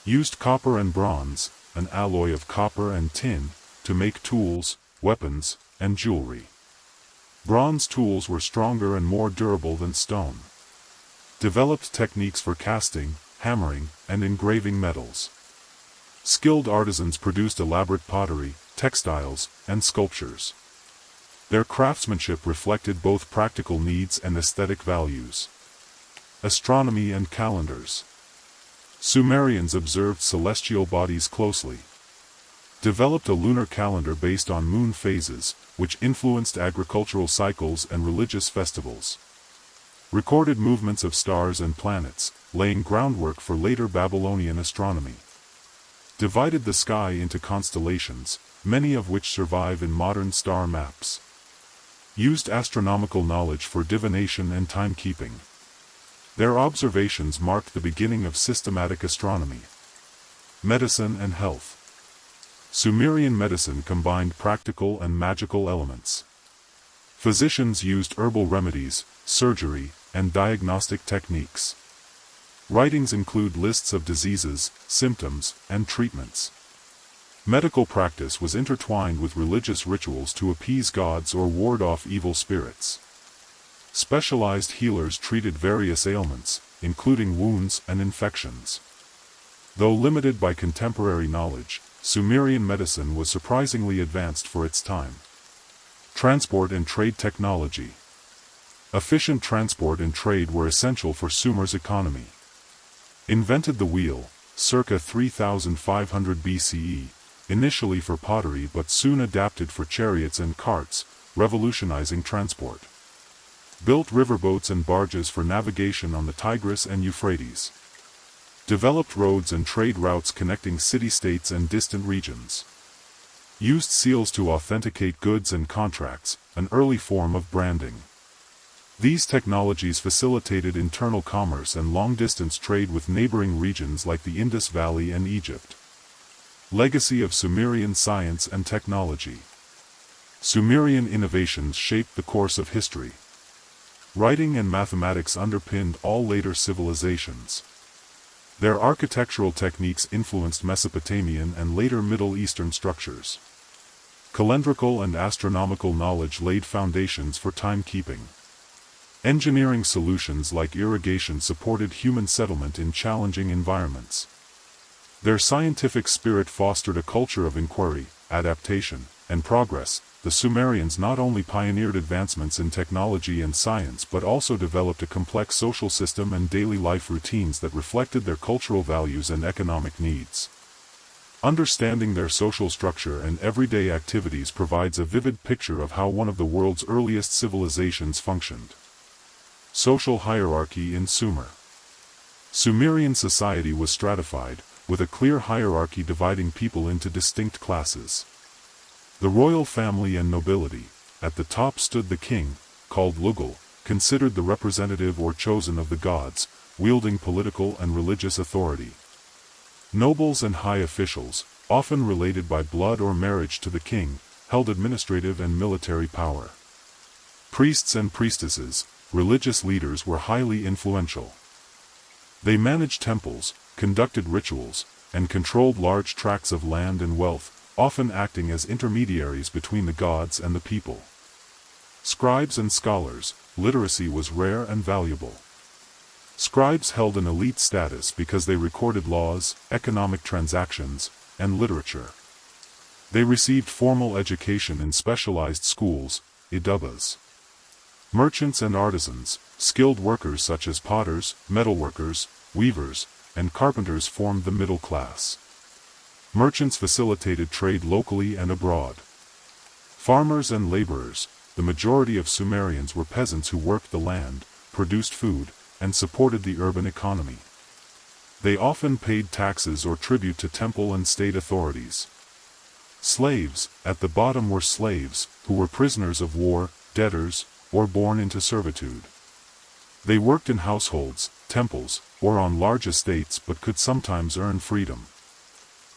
Used copper and bronze, an alloy of copper and tin, to make tools, weapons, and jewelry. Bronze tools were stronger and more durable than stone. Developed techniques for casting, hammering, and engraving metals. Skilled artisans produced elaborate pottery, textiles, and sculptures. Their craftsmanship reflected both practical needs and aesthetic values. Astronomy and calendars. Sumerians observed celestial bodies closely. Developed a lunar calendar based on moon phases, which influenced agricultural cycles and religious festivals. Recorded movements of stars and planets, laying groundwork for later Babylonian astronomy. Divided the sky into constellations, many of which survive in modern star maps. Used astronomical knowledge for divination and timekeeping. Their observations marked the beginning of systematic astronomy. Medicine and health. Sumerian medicine combined practical and magical elements. Physicians used herbal remedies, surgery, and diagnostic techniques. Writings include lists of diseases, symptoms, and treatments. Medical practice was intertwined with religious rituals to appease gods or ward off evil spirits. Specialized healers treated various ailments, including wounds and infections. Though limited by contemporary knowledge, Sumerian medicine was surprisingly advanced for its time. Transport and trade technology. Efficient transport and trade were essential for Sumer's economy. Invented the wheel, circa 3500 BCE, initially for pottery but soon adapted for chariots and carts, revolutionizing transport. Built riverboats and barges for navigation on the Tigris and Euphrates. Developed roads and trade routes connecting city-states and distant regions. Used seals to authenticate goods and contracts, an early form of branding. These technologies facilitated internal commerce and long-distance trade with neighboring regions like the Indus Valley and Egypt. Legacy of Sumerian Science and Technology. Sumerian innovations shaped the course of history. Writing and mathematics underpinned all later civilizations. Their architectural techniques influenced Mesopotamian and later Middle Eastern structures. Calendrical and astronomical knowledge laid foundations for timekeeping. Engineering solutions like irrigation supported human settlement in challenging environments. Their scientific spirit fostered a culture of inquiry, adaptation, and progress. The Sumerians not only pioneered advancements in technology and science but also developed a complex social system and daily life routines that reflected their cultural values and economic needs. Understanding their social structure and everyday activities provides a vivid picture of how one of the world's earliest civilizations functioned. Social hierarchy in Sumer. Sumerian society was stratified, with a clear hierarchy dividing people into distinct classes. The royal family and nobility. At the top stood the king, called lulls, considered the representative or chosen of the gods, wielding political and religious authority. Nobles and high officials, often related by blood or marriage to the king, held administrative and military power. Priests and priestesses, religious leaders, were highly influential. They managed temples, conducted rituals, and controlled large tracts of land and wealth, often acting as intermediaries between the gods and the people. Scribes and scholars. Literacy was rare and valuable. Scribes held an elite status because they recorded laws, economic transactions, and literature. They received formal education in specialized schools, idubas. Merchants and artisans, skilled workers such as potters, metalworkers, weavers, and carpenters formed the middle class. Merchants facilitated trade locally and abroad. Farmers and laborers. The majority of Sumerians were peasants who worked the land, produced food, and supported the urban economy. They often paid taxes or tribute to temple and state authorities. Slaves. At the bottom were slaves, who were prisoners of war, debtors, or born into servitude. They worked in households, temples, or on large estates but could sometimes earn freedom.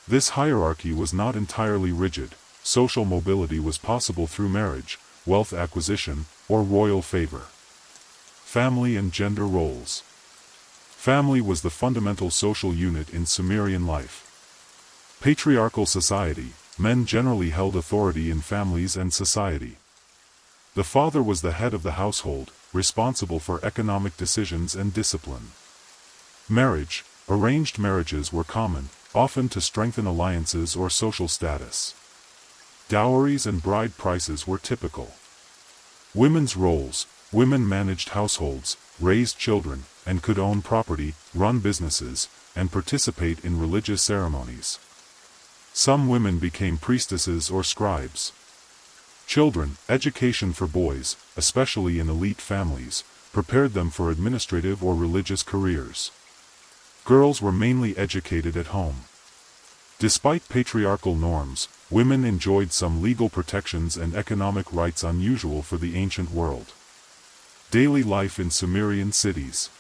This hierarchy was not entirely rigid. Social mobility was possible through marriage, wealth acquisition, or royal favor. Family and gender roles. Family was the fundamental social unit in Sumerian life. Patriarchal society. Men generally held authority in families and society. The father was the head of the household, responsible for economic decisions and discipline. Marriage. Arranged marriages were common, often to strengthen alliances or social status. Dowries and bride prices were typical. Women's roles. Women managed households, raised children, and could own property, run businesses, and participate in religious ceremonies. Some women became priestesses or scribes. Children. Education for boys, especially in elite families, prepared them for administrative or religious careers. Girls were mainly educated at home. Despite patriarchal norms, women enjoyed some legal protections and economic rights unusual for the ancient world. Daily life in Sumerian cities.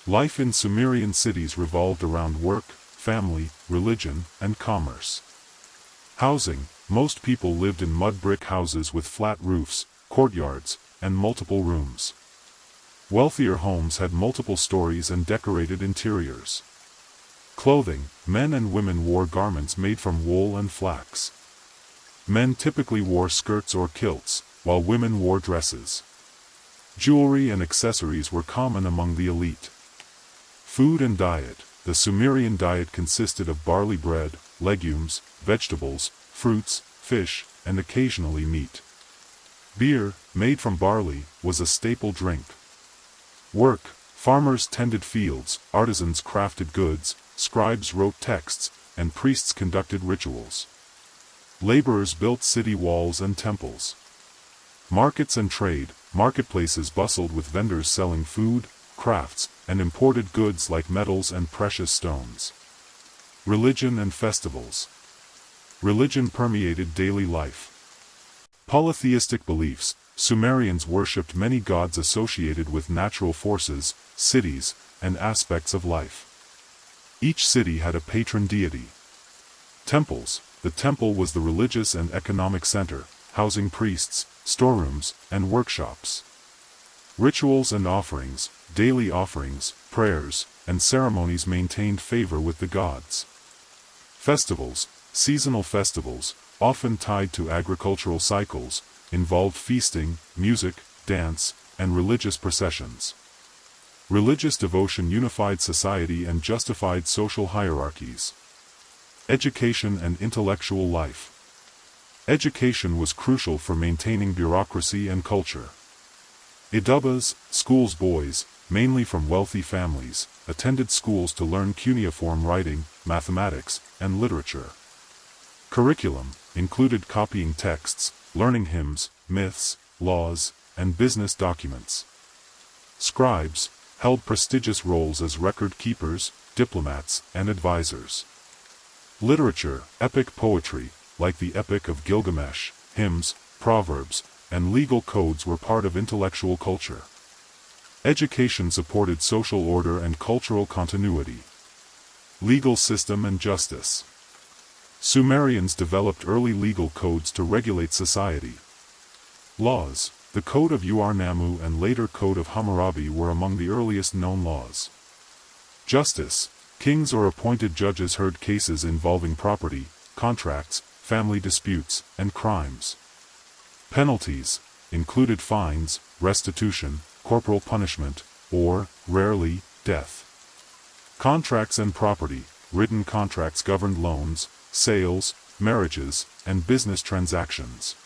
Life in Sumerian cities revolved around work, family, religion, and commerce. Housing. Most people lived in mud brick houses with flat roofs, courtyards, and multiple rooms. Wealthier homes had multiple stories and decorated interiors. Clothing. Men and women wore garments made from wool and flax. Men typically wore skirts or kilts, while women wore dresses. Jewelry and accessories were common among the elite. Food and diet. The Sumerian diet consisted of barley bread, legumes, vegetables, fruits, fish, and occasionally meat. Beer, made from barley, was a staple drink. Work. Farmers tended fields, artisans crafted goods, scribes wrote texts, and priests conducted rituals. Laborers built city walls and temples. Markets and trade. Marketplaces bustled with vendors selling food, crafts, and imported goods like metals and precious stones. Religion and festivals. Religion permeated daily life. Polytheistic beliefs. Sumerians worshipped many gods associated with natural forces, cities, and aspects of life. Each city had a patron deity. Temples. The temple was the religious and economic center, housing priests, storerooms, and workshops. Rituals and offerings, daily offerings, prayers, and ceremonies maintained favor with the gods. Festivals. Seasonal festivals, often tied to agricultural cycles, involved feasting, music, dance, and religious processions. Religious devotion unified society and justified social hierarchies. Education and intellectual life. Education was crucial for maintaining bureaucracy and culture. Idubas, schools boys, mainly from wealthy families, attended schools to learn cuneiform writing, mathematics, and literature. Curriculum included copying texts, learning hymns, myths, laws, and business documents. Scribes held prestigious roles as record keepers, diplomats, and advisors. Literature, epic poetry, like the Epic of Gilgamesh, hymns, proverbs, and legal codes were part of intellectual culture. Education supported social order and cultural continuity. Legal system and justice. Sumerians developed early legal codes to regulate society. Laws. The Code of Ur-Nammu and later Code of Hammurabi were among the earliest known laws. Justice. Kings or appointed judges heard cases involving property, contracts, family disputes, and crimes. Penalties included fines, restitution, corporal punishment, or, rarely, death. Contracts and property. Written contracts governed loans, sales, marriages, and business transactions.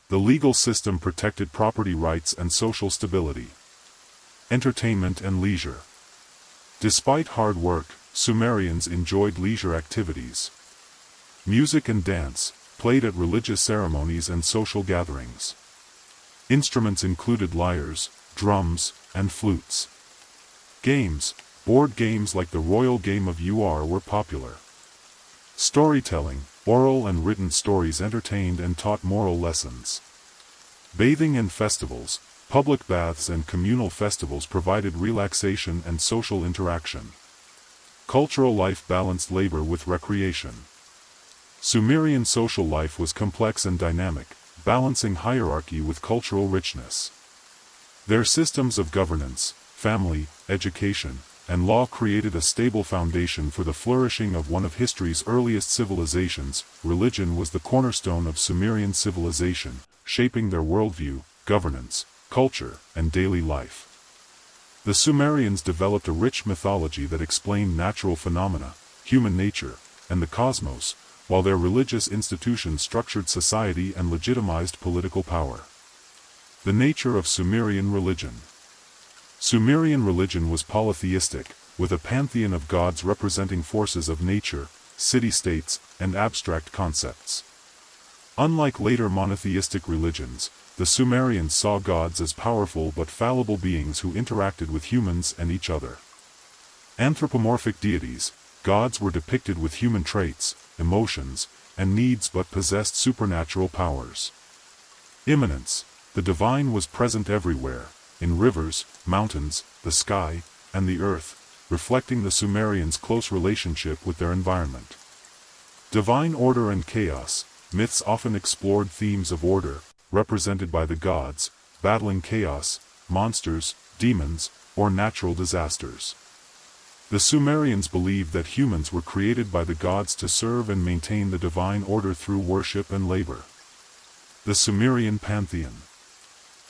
The legal system protected property rights and social stability. Entertainment and leisure. Despite hard work, Sumerians enjoyed leisure activities. Music and dance, played at religious ceremonies and social gatherings. Instruments included lyres, drums, and flutes. Games. Board games like the royal game of Ur were popular. Storytelling. Oral and written stories entertained and taught moral lessons. Bathing and festivals. Public baths and communal festivals provided relaxation and social interaction. Cultural life balanced labor with recreation. Sumerian social life was complex and dynamic, balancing hierarchy with cultural richness. Their systems of governance, family, education, and law created a stable foundation for the flourishing of one of history's earliest civilizations. Religion was the cornerstone of Sumerian civilization, shaping their worldview, governance, culture, and daily life. The Sumerians developed a rich mythology that explained natural phenomena, human nature, and the cosmos, while their religious institutions structured society and legitimized political power. The nature of Sumerian religion. Sumerian religion was polytheistic, with a pantheon of gods representing forces of nature, city-states, and abstract concepts. Unlike later monotheistic religions, the Sumerians saw gods as powerful but fallible beings who interacted with humans and each other. Anthropomorphic deities. Gods were depicted with human traits, emotions, and needs but possessed supernatural powers. Immanence. The divine was present everywhere, in rivers, mountains, the sky, and the earth, reflecting the Sumerians' close relationship with their environment. Divine order and chaos. Myths often explored themes of order, represented by the gods, battling chaos, monsters, demons, or natural disasters. The Sumerians believed that humans were created by the gods to serve and maintain the divine order through worship and labor. The Sumerian pantheon.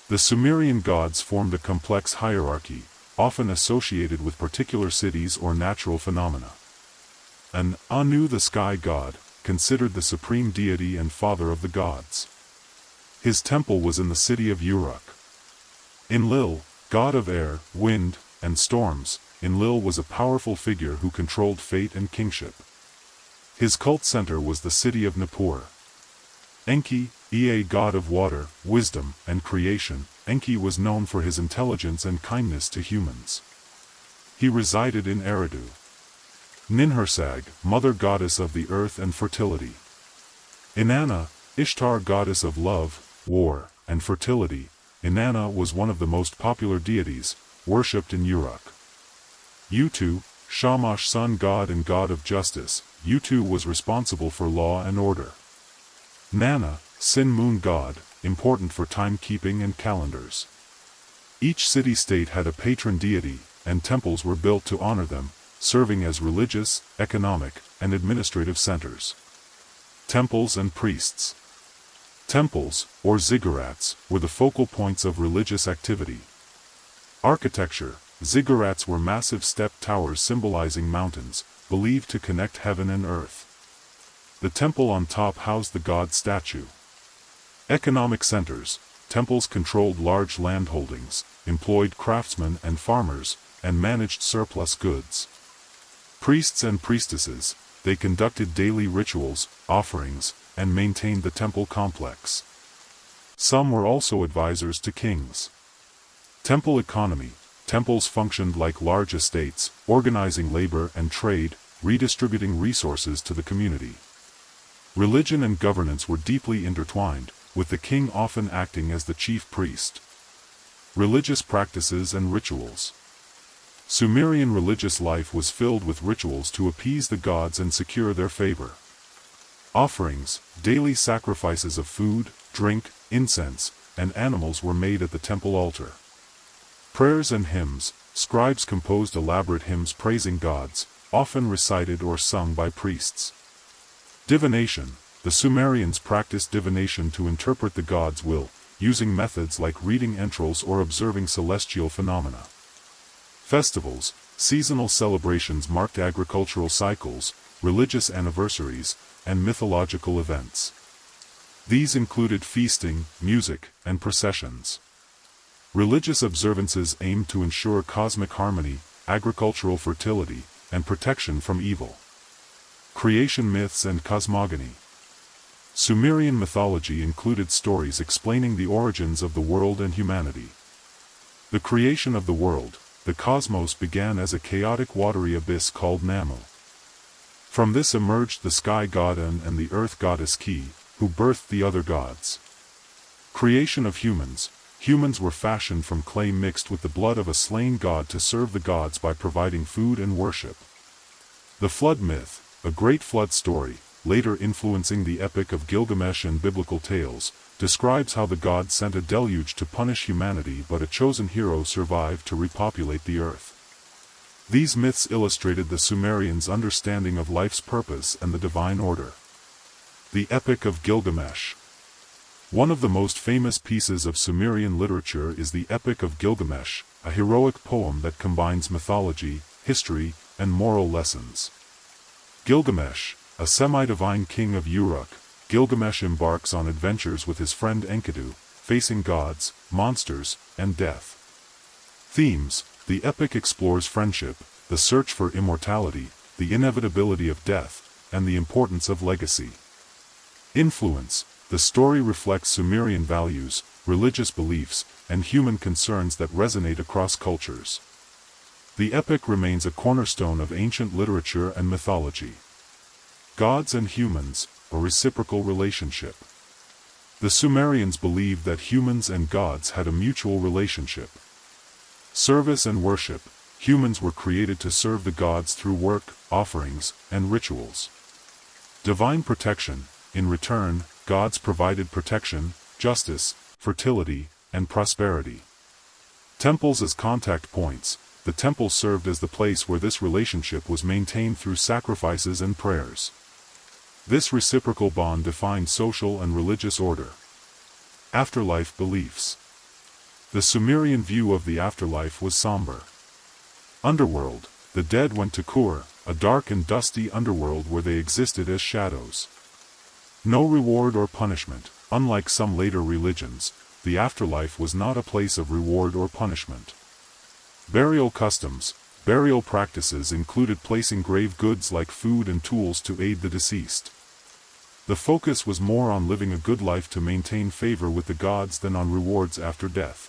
The Sumerian gods formed a complex hierarchy, often associated with particular cities or natural phenomena. An Anu, the sky god, considered the supreme deity and father of the gods. His temple was in the city of Uruk. Enlil, god of air, wind, and storms, Enlil was a powerful figure who controlled fate and kingship. His cult center was the city of Nippur. Enki, Ea, god of water, wisdom, and creation, Enki was known for his intelligence and kindness to humans. He resided in Eridu. Ninhursag, mother goddess of the earth and fertility. Inanna, Ishtar, goddess of love, war, and fertility, Inanna was one of the most popular deities, worshipped in Uruk. Utu, Shamash, sun god and god of justice, Utu was responsible for law and order. Nana, Sin moon god, important for timekeeping and calendars. Each city-state had a patron deity, and temples were built to honor them, serving as religious, economic, and administrative centers. Temples and priests. Temples, or ziggurats, were the focal points of religious activity. Architecture. Ziggurats were massive step towers symbolizing mountains, believed to connect heaven and earth. The temple on top housed the god statue. Economic centers. Temples controlled large landholdings, employed craftsmen and farmers, and managed surplus goods. Priests and priestesses. They conducted daily rituals, offerings, and maintained the temple complex. Some were also advisors to kings. Temple economy. Temples functioned like large estates, organizing labor and trade, redistributing resources to the community. Religion and governance were deeply intertwined, with the king often acting as the chief priest. Religious practices and rituals. Sumerian religious life was filled with rituals to appease the gods and secure their favor. Offerings, daily sacrifices of food, drink, incense, and animals were made at the temple altar. Prayers and hymns. Scribes composed elaborate hymns praising gods, often recited or sung by priests. Divination. The Sumerians practiced divination to interpret the gods' will, using methods like reading entrails or observing celestial phenomena. Festivals. Seasonal celebrations marked agricultural cycles, religious anniversaries, and mythological events. These included feasting, music, and processions. Religious observances aimed to ensure cosmic harmony, agricultural fertility, and protection from evil. Creation myths and cosmogony. Sumerian mythology included stories explaining the origins of the world and humanity. The creation of the world, the cosmos, began as a chaotic watery abyss called Namu. From this emerged the sky god An and the earth goddess Ki, who birthed the other gods. Creation of humans. Humans were fashioned from clay mixed with the blood of a slain god to serve the gods by providing food and worship. The flood myth, a great flood story, later influencing the Epic of Gilgamesh and biblical tales, describes how the gods sent a deluge to punish humanity, but a chosen hero survived to repopulate the earth. These myths illustrated the Sumerians' understanding of life's purpose and the divine order. The Epic of Gilgamesh. One of the most famous pieces of Sumerian literature is the Epic of Gilgamesh, a heroic poem that combines mythology, history, and moral lessons. Gilgamesh, a semi-divine king of Uruk, Gilgamesh embarks on adventures with his friend Enkidu, facing gods, monsters, and death. Themes. The epic explores friendship, the search for immortality, the inevitability of death, and the importance of legacy. Influence. The story reflects Sumerian values, religious beliefs, and human concerns that resonate across cultures. The epic remains a cornerstone of ancient literature and mythology. Gods and humans, a reciprocal relationship. The Sumerians believed that humans and gods had a mutual relationship. Service and worship. Humans were created to serve the gods through work, offerings, and rituals. Divine protection. In return, gods provided protection, justice, fertility, and prosperity. Temples as contact points. The temple served as the place where this relationship was maintained through sacrifices and prayers. This reciprocal bond defined social and religious order. Afterlife beliefs. The Sumerian view of the afterlife was somber. Underworld. The dead went to Kur, a dark and dusty underworld where they existed as shadows. No reward or punishment. Unlike some later religions, the afterlife was not a place of reward or punishment. Burial customs. Burial practices included placing grave goods like food and tools to aid the deceased. The focus was more on living a good life to maintain favor with the gods than on rewards after death.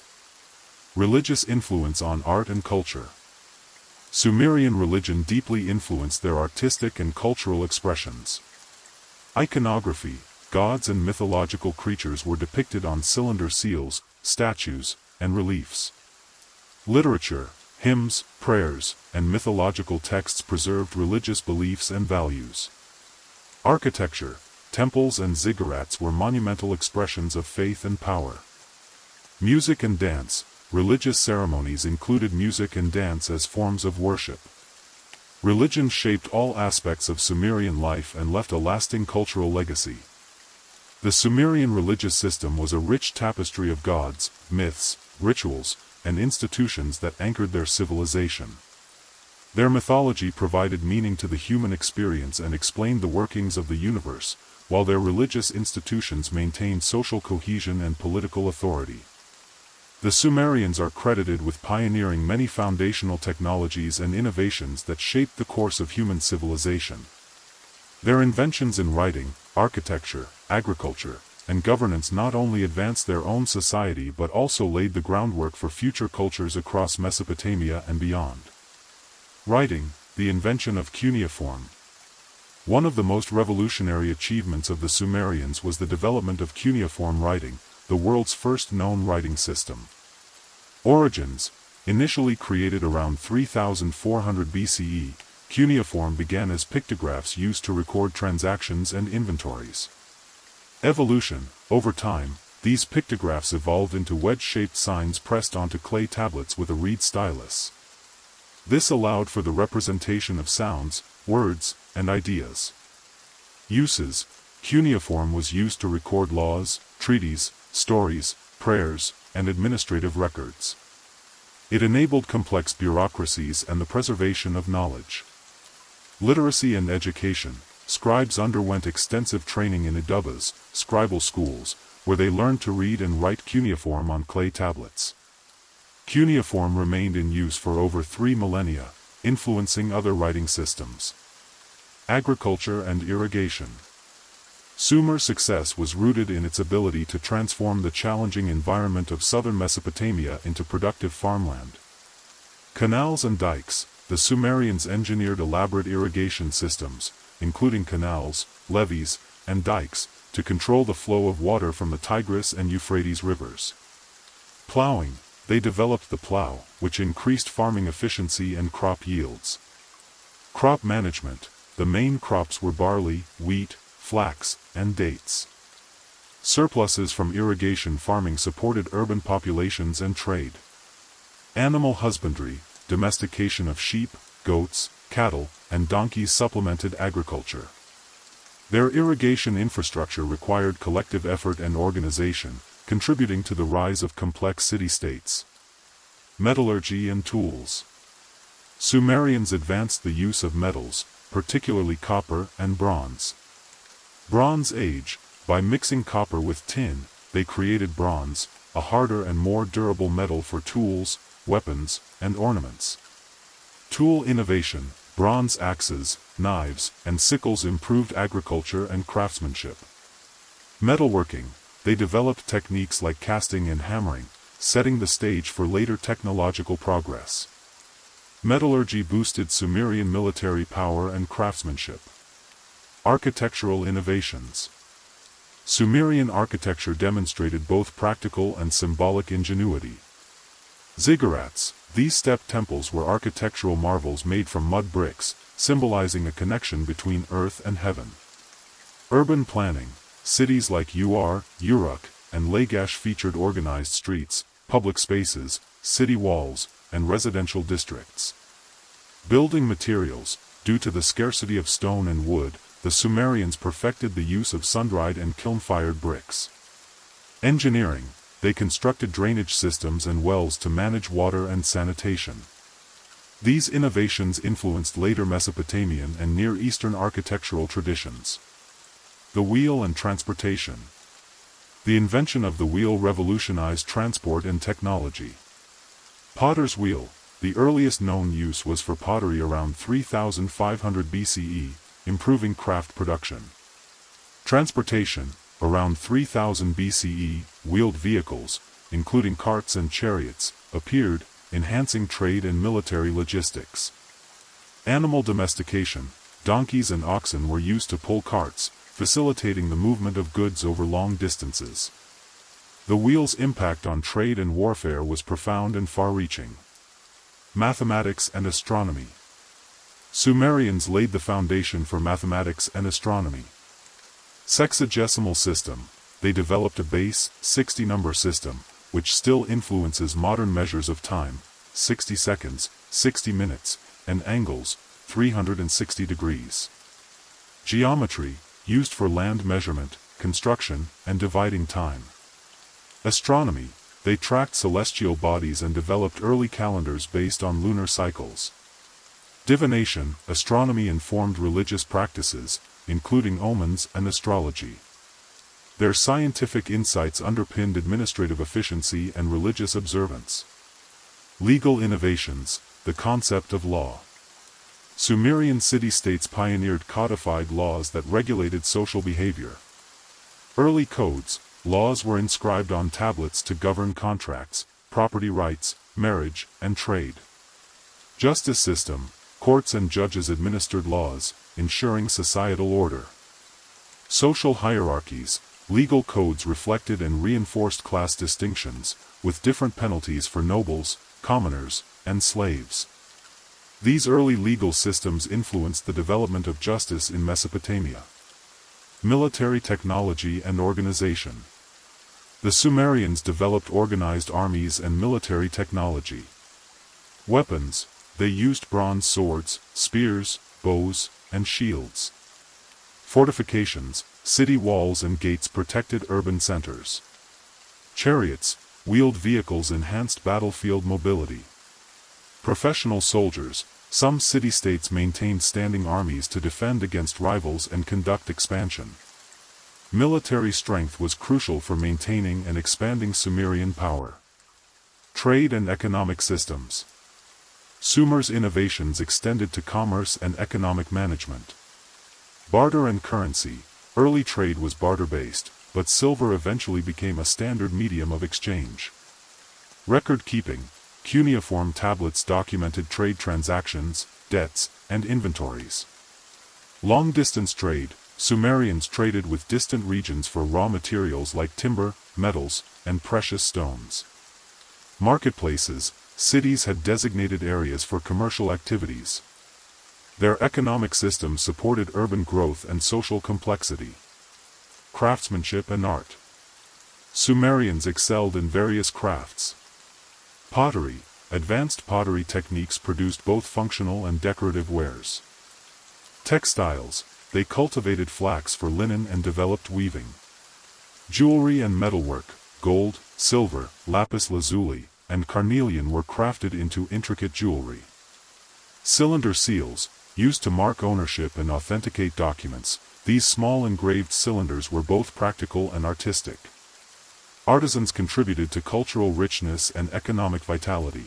Religious influence on art and culture. Sumerian religion deeply influenced their artistic and cultural expressions. Iconography. Gods and mythological creatures were depicted on cylinder seals, statues, and reliefs. Literature. Hymns, prayers, and mythological texts preserved religious beliefs and values. Architecture, temples and ziggurats were monumental expressions of faith and power. Music and dance, religious ceremonies included music and dance as forms of worship. Religion shaped all aspects of Sumerian life and left a lasting cultural legacy. The Sumerian religious system was a rich tapestry of gods, myths, rituals, and institutions that anchored their civilization. Their mythology provided meaning to the human experience and explained the workings of the universe, while their religious institutions maintained social cohesion and political authority. The Sumerians are credited with pioneering many foundational technologies and innovations that shaped the course of human civilization. Their inventions in writing, architecture, agriculture, and governance not only advanced their own society but also laid the groundwork for future cultures across Mesopotamia and beyond. Writing, the invention of cuneiform. One of the most revolutionary achievements of the Sumerians was the development of cuneiform writing, the world's first known writing system. Origins, initially created around 3400 BCE, cuneiform began as pictographs used to record transactions and inventories. Evolution, over time, these pictographs evolved into wedge-shaped signs pressed onto clay tablets with a reed stylus. This allowed for the representation of sounds, words, and ideas. Uses, cuneiform was used to record laws, treaties, stories, prayers, and administrative records. It enabled complex bureaucracies and the preservation of knowledge. Literacy and education, scribes underwent extensive training in idubas, scribal schools, where they learned to read and write cuneiform on clay tablets. Cuneiform remained in use for over 3 millennia, influencing other writing systems. Agriculture and irrigation. Sumer's success was rooted in its ability to transform the challenging environment of southern Mesopotamia into productive farmland. Canals and dikes, the Sumerians engineered elaborate irrigation systems, including canals, levees, and dikes, to control the flow of water from the Tigris and Euphrates rivers. Plowing, they developed the plow, which increased farming efficiency and crop yields. Crop management, the main crops were barley, wheat, flax, and dates. Surpluses from irrigation farming supported urban populations and trade. Animal husbandry, domestication of sheep, goats, cattle, and donkeys supplemented agriculture. Their irrigation infrastructure required collective effort and organization, contributing to the rise of complex city-states. Metallurgy and tools. Sumerians advanced the use of metals, particularly copper and bronze. Bronze Age, by mixing copper with tin, they created bronze, a harder and more durable metal for tools, weapons, and ornaments. Tool innovation, bronze axes, knives, and sickles improved agriculture and craftsmanship. Metalworking, they developed techniques like casting and hammering, setting the stage for later technological progress. Metallurgy boosted Sumerian military power and craftsmanship. Architectural innovations. Sumerian architecture demonstrated both practical and symbolic ingenuity. Ziggurats, these step temples were architectural marvels made from mud bricks, symbolizing a connection between earth and heaven. Urban planning, cities like Uruk, and Lagash featured organized streets, public spaces, city walls, and residential districts. Building materials, due to the scarcity of stone and wood, the Sumerians perfected the use of sun-dried and kiln-fired bricks. Engineering, they constructed drainage systems and wells to manage water and sanitation. These innovations influenced later Mesopotamian and Near Eastern architectural traditions. The wheel and transportation. The invention of the wheel revolutionized transport and technology. Potter's wheel, the earliest known use was for pottery around 3500 BCE, improving craft production. Transportation, around 3000 BCE, wheeled vehicles, including carts and chariots, appeared, enhancing trade and military logistics. Animal domestication, donkeys and oxen were used to pull carts, facilitating the movement of goods over long distances. The wheel's impact on trade and warfare was profound and far-reaching. Mathematics and astronomy. Sumerians laid the foundation for mathematics and astronomy. Sexagesimal system. They developed a base, 60-number system, which still influences modern measures of time, 60 seconds, 60 minutes, and angles, 360 degrees. Geometry, used for land measurement, construction, and dividing time. Astronomy. They tracked celestial bodies and developed early calendars based on lunar cycles. Divination. Astronomy informed religious practices, including omens and astrology. Their scientific insights underpinned administrative efficiency and religious observance. Legal innovations. The concept of law. Sumerian city-states pioneered codified laws that regulated social behavior. Early codes. Laws were inscribed on tablets to govern contracts, property rights, marriage, and trade. Justice system. Courts and judges administered laws, ensuring societal order. Social hierarchies. Legal codes reflected and reinforced class distinctions, with different penalties for nobles, commoners, and slaves. These early legal systems influenced the development of justice in Mesopotamia. Military technology and organization. The Sumerians developed organized armies and military technology. Weapons. They used bronze swords, spears, bows, and shields. Fortifications. City walls and gates protected urban centers. Chariots. Wheeled vehicles enhanced battlefield mobility. Professional soldiers. Some city-states maintained standing armies to defend against rivals and conduct expansion. Military strength was crucial for maintaining and expanding Sumerian power. Trade and economic systems. Sumer's innovations extended to commerce and economic management. Barter and currency. Early trade was barter-based, but silver eventually became a standard medium of exchange. Record-keeping. Cuneiform tablets documented trade transactions, debts, and inventories. Long-distance trade. Sumerians traded with distant regions for raw materials like timber, metals, and precious stones. Marketplaces. Cities had designated areas for commercial activities. Their economic system supported urban growth and social complexity. Craftsmanship and art. Sumerians excelled in various crafts. Pottery. Advanced pottery techniques produced both functional and decorative wares. Textiles. They cultivated flax for linen and developed weaving. Jewelry and metalwork. Gold, silver, lapis lazuli, and carnelian were crafted into intricate jewelry. Cylinder seals. Used to mark ownership and authenticate documents, these small engraved cylinders were both practical and artistic. Artisans contributed to cultural richness and economic vitality.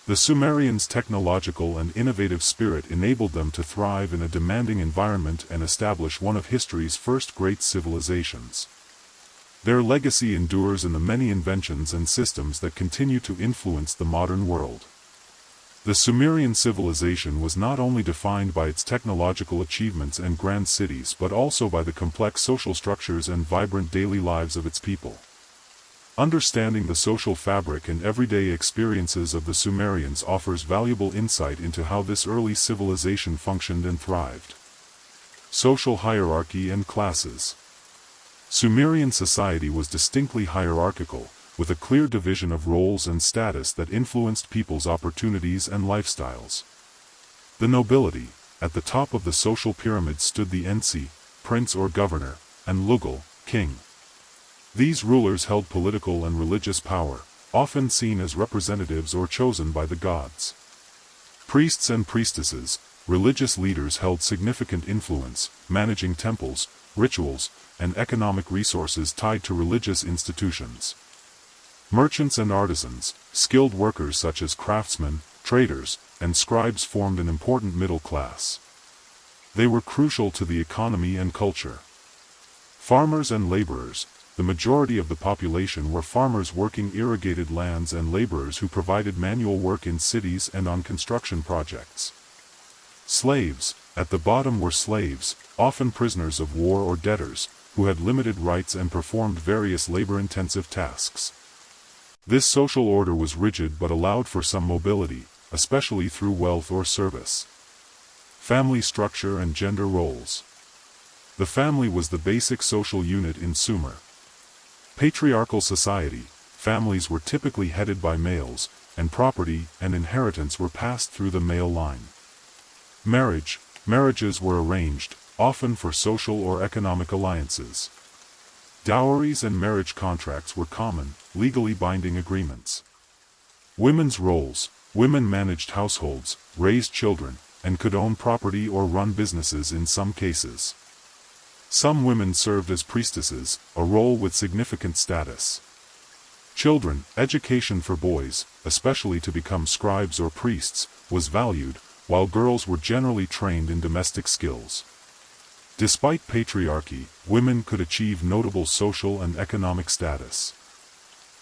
The Sumerians' technological and innovative spirit enabled them to thrive in a demanding environment and establish one of history's first great civilizations. Their legacy endures in the many inventions and systems that continue to influence the modern world. The Sumerian civilization was not only defined by its technological achievements and grand cities but also by the complex social structures and vibrant daily lives of its people. Understanding the social fabric and everyday experiences of the Sumerians offers valuable insight into how this early civilization functioned and thrived. Social hierarchy and classes. Sumerian society was distinctly hierarchical, with a clear division of roles and status that influenced people's opportunities and lifestyles. The nobility. At the top of the social pyramid stood the ensi, prince or governor, and lugal, king. These rulers held political and religious power, often seen as representatives or chosen by the gods. Priests and priestesses. Religious leaders held significant influence, managing temples, rituals, and economic resources tied to religious institutions. Merchants and artisans. Skilled workers such as craftsmen, traders, and scribes formed an important middle class. They were crucial to the economy and culture. Farmers and laborers. The majority of the population were farmers working irrigated lands and laborers who provided manual work in cities and on construction projects. Slaves. At the bottom were slaves, often prisoners of war or debtors, who had limited rights and performed various labor-intensive tasks. This social order was rigid but allowed for some mobility, especially through wealth or service. Family structure and gender roles. The family was the basic social unit in Sumer. Patriarchal society, families were typically headed by males, and property and inheritance were passed through the male line. Marriages were arranged, often for social or economic alliances. Dowries and marriage contracts were common, legally binding agreements. Women's roles. Women managed households, raised children, and could own property or run businesses in some cases. Some women served as priestesses, a role with significant status. Children, education for boys, especially to become scribes or priests, was valued, while girls were generally trained in domestic skills. Despite patriarchy, women could achieve notable social and economic status.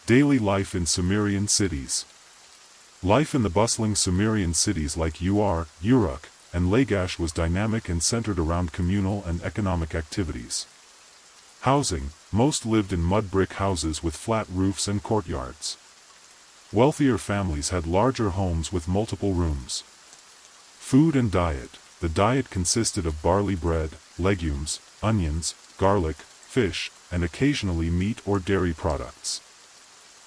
Daily life in Sumerian cities. Life in the bustling Sumerian cities like Uruk, and Lagash was dynamic and centered around communal and economic activities. Housing. Most lived in mud brick houses with flat roofs and courtyards. Wealthier families had larger homes with multiple rooms. Food and diet. The diet consisted of barley bread, legumes, onions, garlic, fish, and occasionally meat or dairy products.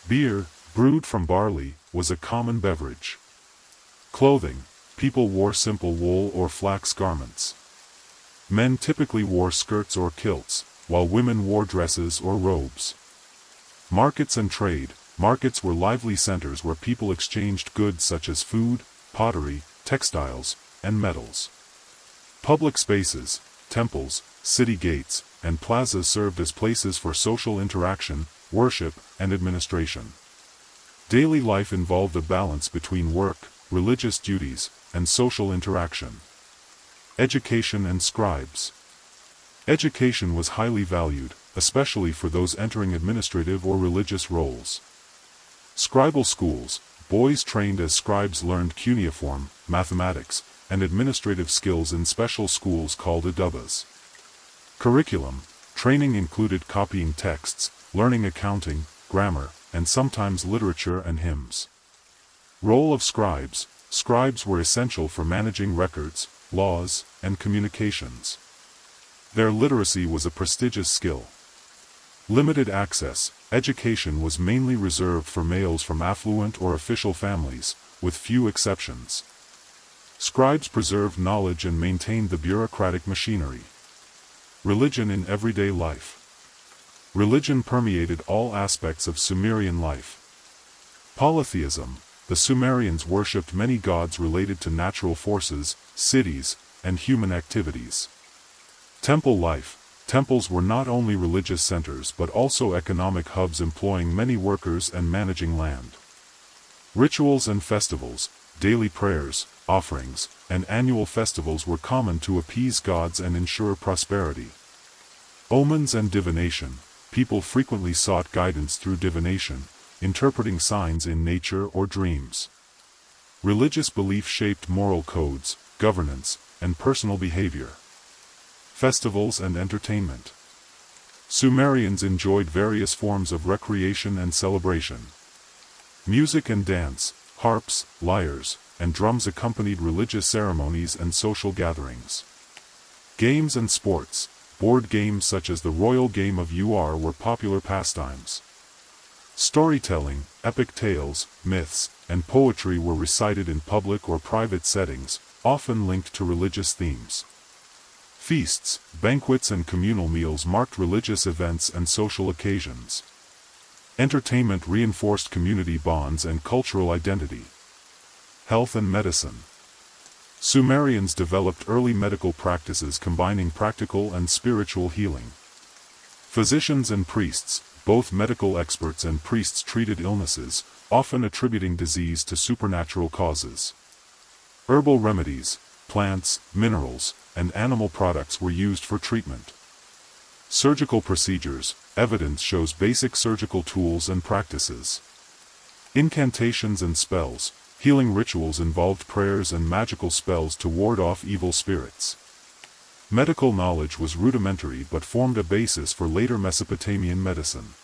Beer, brewed from barley, was a common beverage. Clothing. People wore simple wool or flax garments. Men typically wore skirts or kilts, while women wore dresses or robes. Markets and trade. Markets were lively centers where people exchanged goods such as food, pottery, textiles, and metals. Public spaces, temples, city gates, and plazas served as places for social interaction, worship, and administration. Daily life involved a balance between work, religious duties, and social interaction. Education and scribes. Education was highly valued, especially for those entering administrative or religious roles. Scribal schools. Boys trained as scribes learned cuneiform, mathematics, and administrative skills in special schools called adubas. Curriculum. Training included copying texts, learning accounting, grammar, and sometimes literature and hymns. Role of scribes. Scribes were essential for managing records, laws, and communications. Their literacy was a prestigious skill. Limited access. Education was mainly reserved for males from affluent or official families, with few exceptions. Scribes preserved knowledge and maintained the bureaucratic machinery. Religion in everyday life. Religion permeated all aspects of Sumerian life. Polytheism. The Sumerians worshipped many gods related to natural forces, cities, and human activities. Temple life. Temples were not only religious centers but also economic hubs employing many workers and managing land. Rituals and festivals. Daily prayers, offerings, and annual festivals were common to appease gods and ensure prosperity. Omens and divination. People frequently sought guidance through divination, interpreting signs in nature or dreams. Religious belief shaped moral codes, governance, and personal behavior. Festivals and entertainment. Sumerians enjoyed various forms of recreation and celebration. Music and dance, harps, lyres, and drums accompanied religious ceremonies and social gatherings. Games and sports. Board games such as the royal game of Uruk were popular pastimes. Storytelling, epic tales, myths, and poetry were recited in public or private settings, often linked to religious themes. Feasts, banquets and communal meals marked religious events and social occasions. Entertainment reinforced community bonds and cultural identity. Health and medicine. Sumerians developed early medical practices combining practical and spiritual healing. Physicians and priests, both medical experts and priests treated illnesses, often attributing disease to supernatural causes. Herbal remedies, plants, minerals, and animal products were used for treatment. Surgical procedures. Evidence shows basic surgical tools and practices. Incantations and spells. Healing rituals involved prayers and magical spells to ward off evil spirits. Medical knowledge was rudimentary but formed a basis for later Mesopotamian medicine.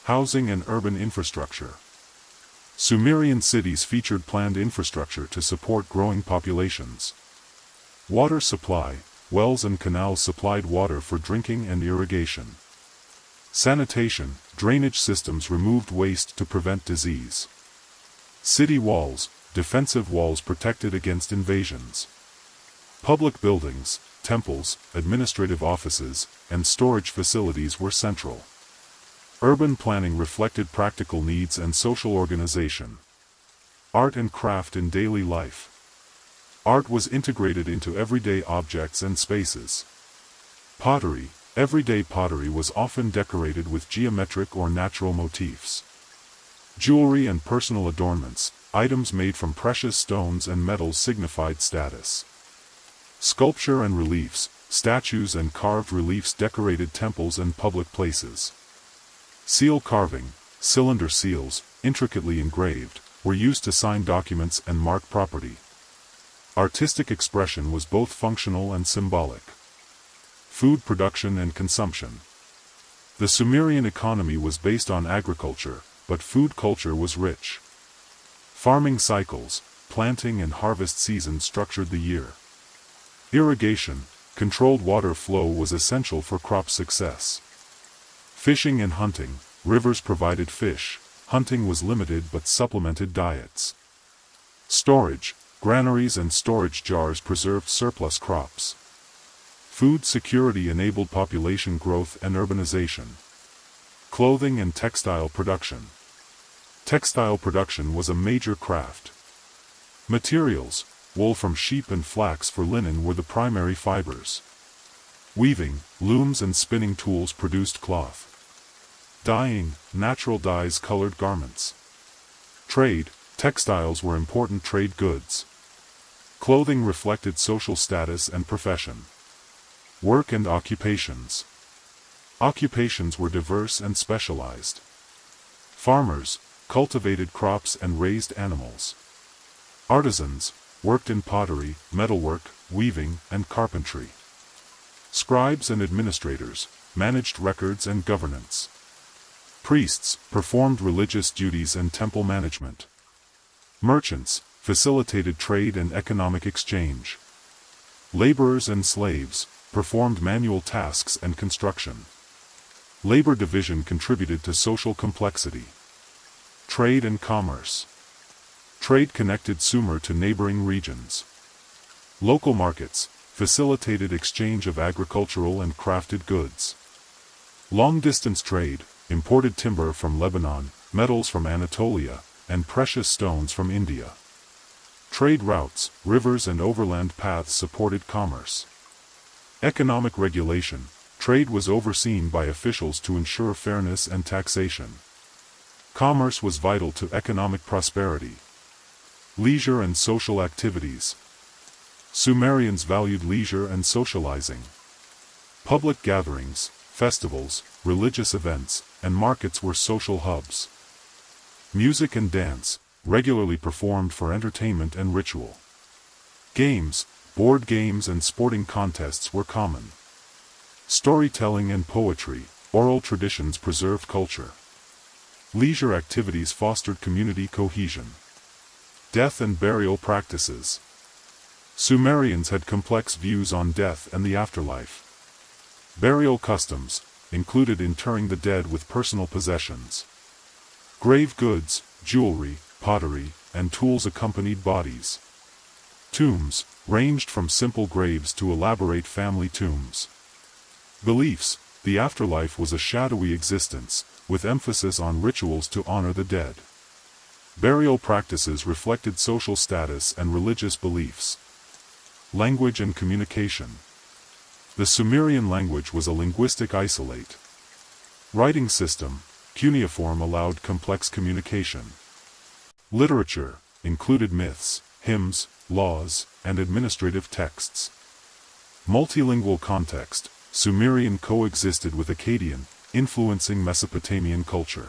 Housing and urban infrastructure. Sumerian cities featured planned infrastructure to support growing populations. Water supply, wells and canals supplied water for drinking and irrigation. Sanitation, drainage systems removed waste to prevent disease. City walls, defensive walls protected against invasions. Public buildings, temples, administrative offices, and storage facilities were central. Urban planning reflected practical needs and social organization. Art and craft in daily life. Art was integrated into everyday objects and spaces. Pottery, everyday pottery was often decorated with geometric or natural motifs. Jewelry and personal adornments, items made from precious stones and metals signified status. Sculpture and reliefs, statues and carved reliefs decorated temples and public places. Seal carving, cylinder seals, intricately engraved, were used to sign documents and mark property. Artistic expression was both functional and symbolic. Food production and consumption. The Sumerian economy was based on agriculture, but food culture was rich. Farming cycles, planting and harvest seasons structured the year. Irrigation, controlled water flow was essential for crop success. Fishing and hunting, rivers provided fish, hunting was limited but supplemented diets. Storage, granaries and storage jars preserved surplus crops. Food security enabled population growth and urbanization. Clothing and textile production. Textile production was a major craft. Materials, wool from sheep and flax for linen were the primary fibers. Weaving, looms and spinning tools produced cloth. Dyeing, natural dyes colored garments. Trade, textiles were important trade goods. Clothing reflected social status and profession. Work and occupations. Occupations were diverse and specialized. Farmers, cultivated crops and raised animals. Artisans, worked in pottery, metalwork, weaving, and carpentry. Scribes and administrators, managed records and governance. Priests, performed religious duties and temple management. Merchants, facilitated trade and economic exchange. Laborers and slaves, performed manual tasks and construction. Labor division contributed to social complexity. Trade and commerce. Trade connected Sumer to neighboring regions. Local markets, facilitated exchange of agricultural and crafted goods. Long-distance trade, imported timber from Lebanon, metals from Anatolia, and precious stones from India. Trade routes, rivers and overland paths supported commerce. Economic regulation, trade was overseen by officials to ensure fairness and taxation. Commerce was vital to economic prosperity. Leisure and social activities. Sumerians valued leisure and socializing. Public gatherings, festivals, religious events, and markets were social hubs. Music and dance, regularly performed for entertainment and ritual. Games, board games and sporting contests were common. Storytelling and poetry, oral traditions preserved culture. Leisure activities fostered community cohesion. Death and burial practices. Sumerians had complex views on death and the afterlife. Burial customs included interring the dead with personal possessions. Grave goods, jewelry, pottery, and tools accompanied bodies. Tombs ranged from simple graves to elaborate family tombs. Beliefs, the afterlife was a shadowy existence, with emphasis on rituals to honor the dead. Burial practices reflected social status and religious beliefs. Language and communication. The Sumerian language was a linguistic isolate. Writing system, cuneiform allowed complex communication. Literature included myths, hymns, laws, and administrative texts. Multilingual context, Sumerian coexisted with Akkadian, influencing Mesopotamian culture.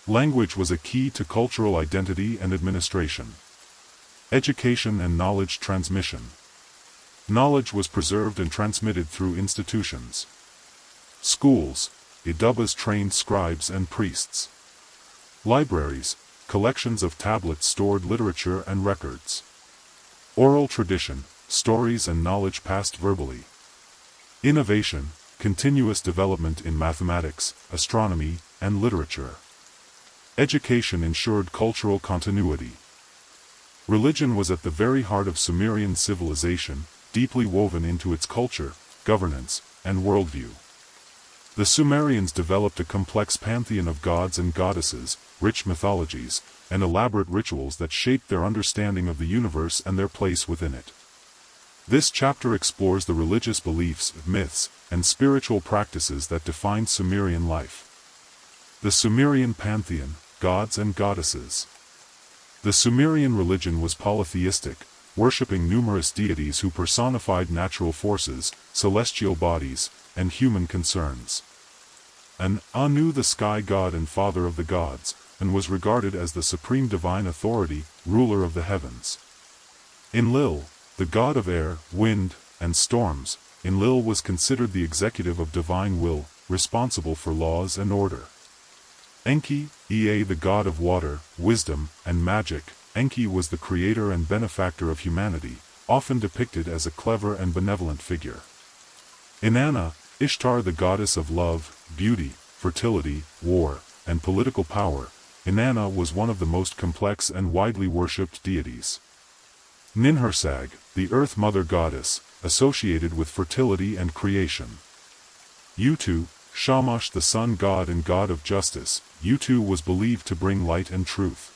Language was a key to cultural identity and administration. Education and knowledge transmission. Knowledge was preserved and transmitted through institutions. Schools, Idubas trained scribes and priests. Libraries, collections of tablets stored literature and records. Oral tradition, stories and knowledge passed verbally. Innovation, continuous development in mathematics, astronomy, and literature. Education ensured cultural continuity. Religion was at the very heart of Sumerian civilization, deeply woven into its culture, governance, and worldview. The Sumerians developed a complex pantheon of gods and goddesses, rich mythologies, and elaborate rituals that shaped their understanding of the universe and their place within it. This chapter explores the religious beliefs, myths, and spiritual practices that defined Sumerian life. The Sumerian pantheon, gods and goddesses. The Sumerian religion was polytheistic, worshipping numerous deities who personified natural forces, celestial bodies, and human concerns. Anu, the sky god and father of the gods, and was regarded as the supreme divine authority, ruler of the heavens. Enlil, the god of air, wind, and storms, Enlil was considered the executive of divine will, responsible for laws and order. Enki, Ea, the god of water, wisdom, and magic, Enki was the creator and benefactor of humanity, often depicted as a clever and benevolent figure. Inanna, Ishtar, the goddess of love, beauty, fertility, war, and political power, Inanna was one of the most complex and widely worshipped deities. Ninhursag, the earth mother goddess, associated with fertility and creation. Utu, Shamash, the sun god and god of justice, Utu was believed to bring light and truth.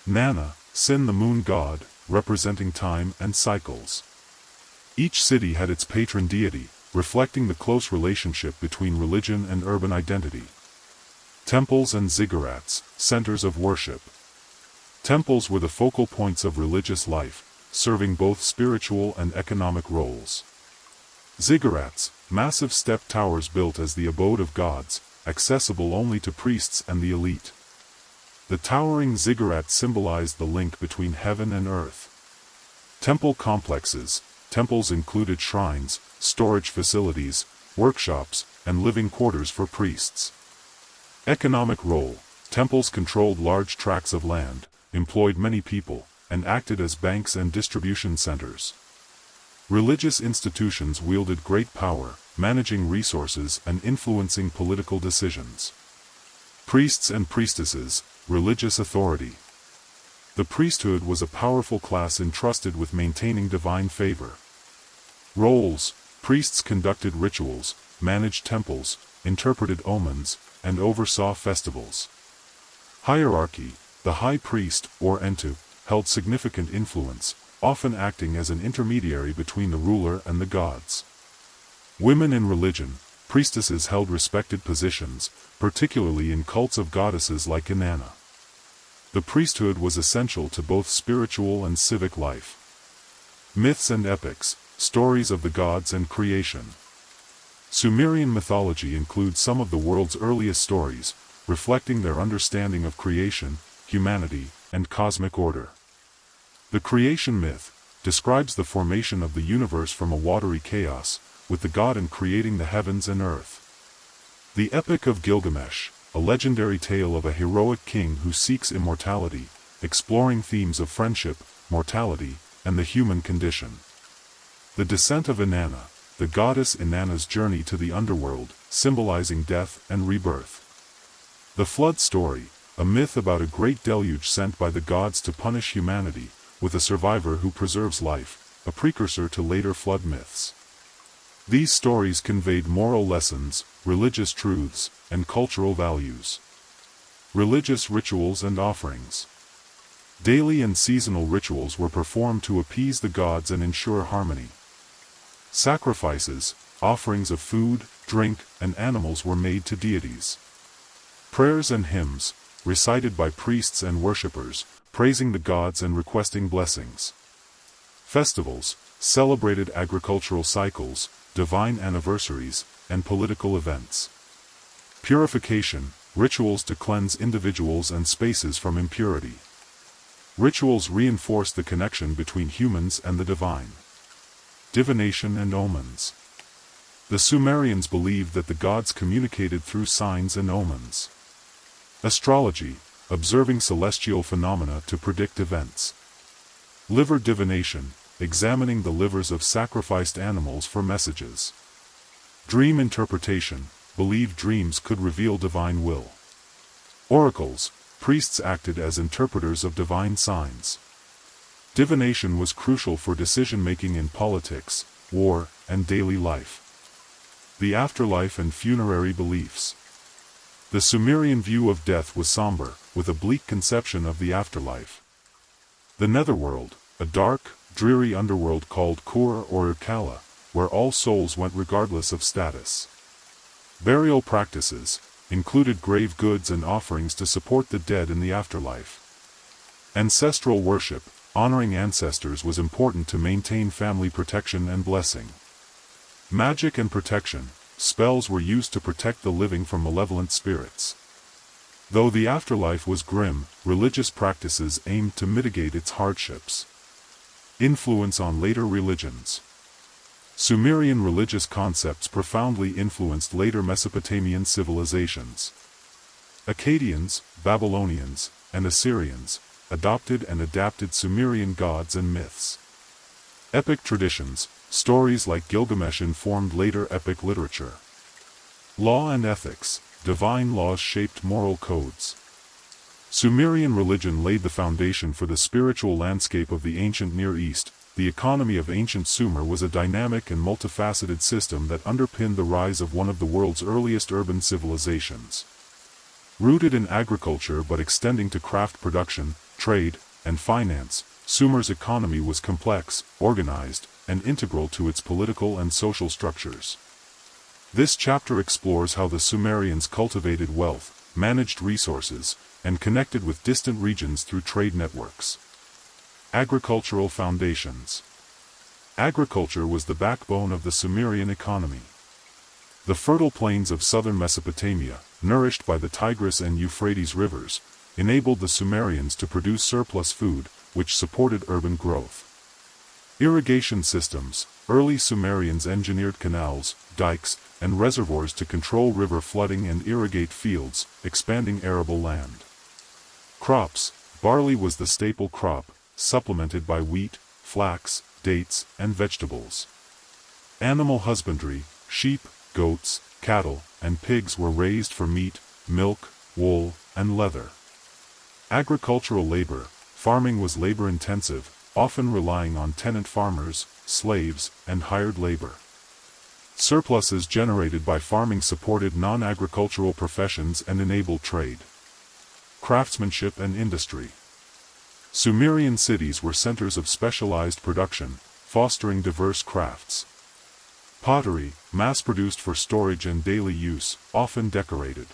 Nana, Sin, the moon god, representing time and cycles. Each city had its patron deity, reflecting the close relationship between religion and urban identity. Temples and ziggurats, centers of worship. Temples were the focal points of religious life, serving both spiritual and economic roles. Ziggurats, massive step towers built as the abode of gods, accessible only to priests and the elite. The towering ziggurat symbolized the link between heaven and earth. Temple complexes. Temples included shrines, storage facilities, workshops, and living quarters for priests. Economic role. Temples controlled large tracts of land, employed many people, and acted as banks and distribution centers. Religious institutions wielded great power, managing resources and influencing political decisions. Priests and priestesses, religious authority. The priesthood was a powerful class entrusted with maintaining divine favor. Roles. Priests conducted rituals, managed temples, interpreted omens, and oversaw festivals. Hierarchy. The high priest, or Entu, held significant influence, often acting as an intermediary between the ruler and the gods. Women in religion. Priestesses held respected positions, particularly in cults of goddesses like Inanna. The priesthood was essential to both spiritual and civic life. Myths and epics, stories of the gods and creation. Sumerian mythology includes some of the world's earliest stories, reflecting their understanding of creation, humanity, and cosmic order. The creation myth describes the formation of the universe from a watery chaos, with the god creating the heavens and earth. The Epic of Gilgamesh, a legendary tale of a heroic king who seeks immortality, exploring themes of friendship, mortality, and the human condition. The Descent of Inanna, the goddess Inanna's journey to the underworld, symbolizing death and rebirth. The Flood Story, a myth about a great deluge sent by the gods to punish humanity, with a survivor who preserves life, a precursor to later flood myths. These stories conveyed moral lessons, religious truths, and cultural values. Religious rituals and offerings. Daily and seasonal rituals were performed to appease the gods and ensure harmony. Sacrifices, offerings of food, drink, and animals were made to deities. Prayers and hymns, recited by priests and worshippers, praising the gods and requesting blessings. Festivals, celebrated agricultural cycles, divine anniversaries, and political events. Purification, rituals to cleanse individuals and spaces from impurity. Rituals reinforce the connection between humans and the divine. Divination and omens. The Sumerians believed that the gods communicated through signs and omens. Astrology, observing celestial phenomena to predict events. Liver divination, examining the livers of sacrificed animals for messages. Dream interpretation, believed dreams could reveal divine will. Oracles, priests acted as interpreters of divine signs. Divination was crucial for decision-making in politics, war, and daily life. The afterlife and funerary beliefs. The Sumerian view of death was somber, with a bleak conception of the afterlife. The netherworld, a dark, dreary underworld called Kur or Urkala, where all souls went regardless of status. Burial practices included grave goods and offerings to support the dead in the afterlife. Ancestral worship, honoring ancestors, was important to maintain family protection and blessing. Magic and protection, spells were used to protect the living from malevolent spirits. Though the afterlife was grim, religious practices aimed to mitigate its hardships. Influence on later religions. Sumerian religious concepts profoundly influenced later Mesopotamian civilizations. Akkadians, Babylonians, and Assyrians adopted and adapted Sumerian gods and myths. Epic traditions, stories like Gilgamesh informed later epic literature. Law and ethics, divine laws shaped moral codes. Sumerian religion laid the foundation for the spiritual landscape of the ancient Near East. The economy of ancient Sumer was a dynamic and multifaceted system that underpinned the rise of one of the world's earliest urban civilizations. Rooted in agriculture but extending to craft production, trade, and finance, Sumer's economy was complex, organized, and integral to its political and social structures. This chapter explores how the Sumerians cultivated wealth, managed resources, and connected with distant regions through trade networks. Agricultural foundations. Agriculture was the backbone of the Sumerian economy. The fertile plains of southern Mesopotamia, nourished by the Tigris and Euphrates rivers, enabled the Sumerians to produce surplus food, which supported urban growth. Irrigation systems. Early Sumerians engineered canals, dikes, and reservoirs to control river flooding and irrigate fields, expanding arable land. Crops. Barley was the staple crop, supplemented by wheat, flax, dates, and vegetables. Animal husbandry. Sheep, goats, cattle, and pigs were raised for meat, milk, wool, and leather. Agricultural labor. Farming was labor-intensive, often relying on tenant farmers, slaves, and hired labor. Surpluses generated by farming supported non-agricultural professions and enabled trade. Craftsmanship and industry. Sumerian cities were centers of specialized production, fostering diverse crafts. Pottery, mass-produced for storage and daily use, often decorated.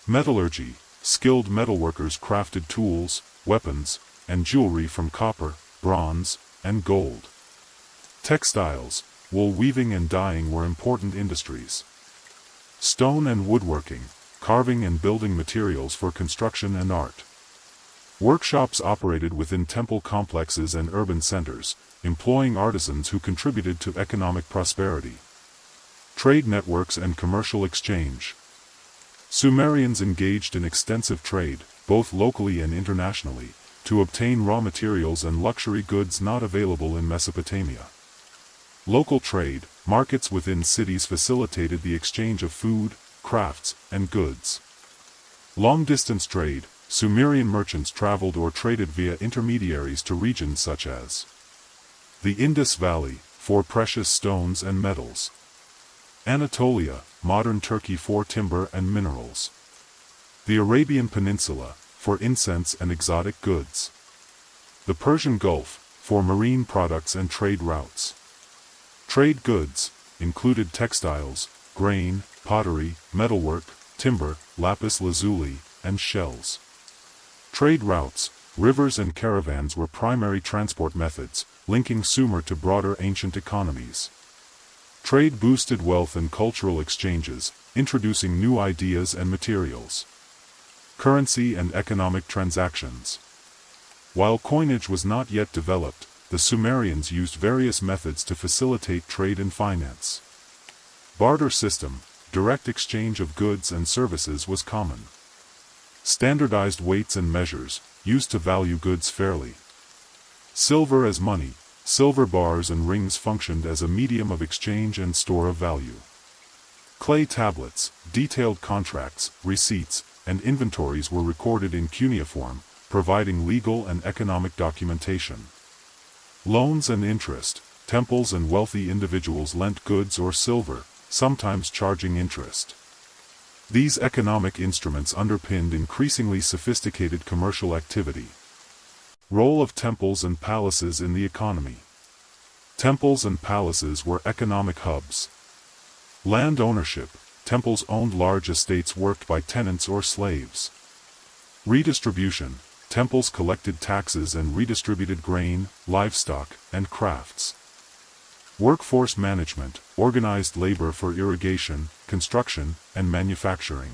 Metallurgy. Skilled metalworkers crafted tools, weapons, and jewelry from copper, bronze, and gold. Textiles. Wool weaving and dyeing were important industries. Stone and woodworking, carving and building materials for construction and art. Workshops operated within temple complexes and urban centers, employing artisans who contributed to economic prosperity. Trade networks and commercial exchange. Sumerians engaged in extensive trade, both locally and internationally, to obtain raw materials and luxury goods not available in Mesopotamia. Local trade, markets within cities facilitated the exchange of food, crafts, and goods. Long-distance trade. Sumerian merchants traveled or traded via intermediaries to regions such as the Indus Valley, for precious stones and metals. Anatolia, modern Turkey, for timber and minerals. The Arabian Peninsula, for incense and exotic goods. The Persian Gulf, for marine products and trade routes. Trade goods included textiles, grain, pottery, metalwork, timber, lapis lazuli, and shells. Trade routes. Rivers and caravans were primary transport methods, linking Sumer to broader ancient economies. Trade boosted wealth and cultural exchanges, introducing new ideas and materials. Currency and economic transactions. While coinage was not yet developed, the Sumerians used various methods to facilitate trade and finance. Barter system. Direct exchange of goods and services was common. Standardized weights and measures, used to value goods fairly. Silver as money. silver bars and rings functioned as a medium of exchange and store of value. Clay tablets, detailed contracts, receipts, and inventories were recorded in cuneiform, providing legal and economic documentation. Loans and interest, temples and wealthy individuals lent goods or silver, sometimes charging interest. These economic instruments underpinned increasingly sophisticated commercial activity. Role of temples and palaces in the economy. Temples and palaces were economic hubs. Land ownership, temples owned large estates worked by tenants or slaves. Redistribution, temples collected taxes and redistributed grain, livestock, and crafts. Workforce management, organized labor for irrigation, construction, and manufacturing.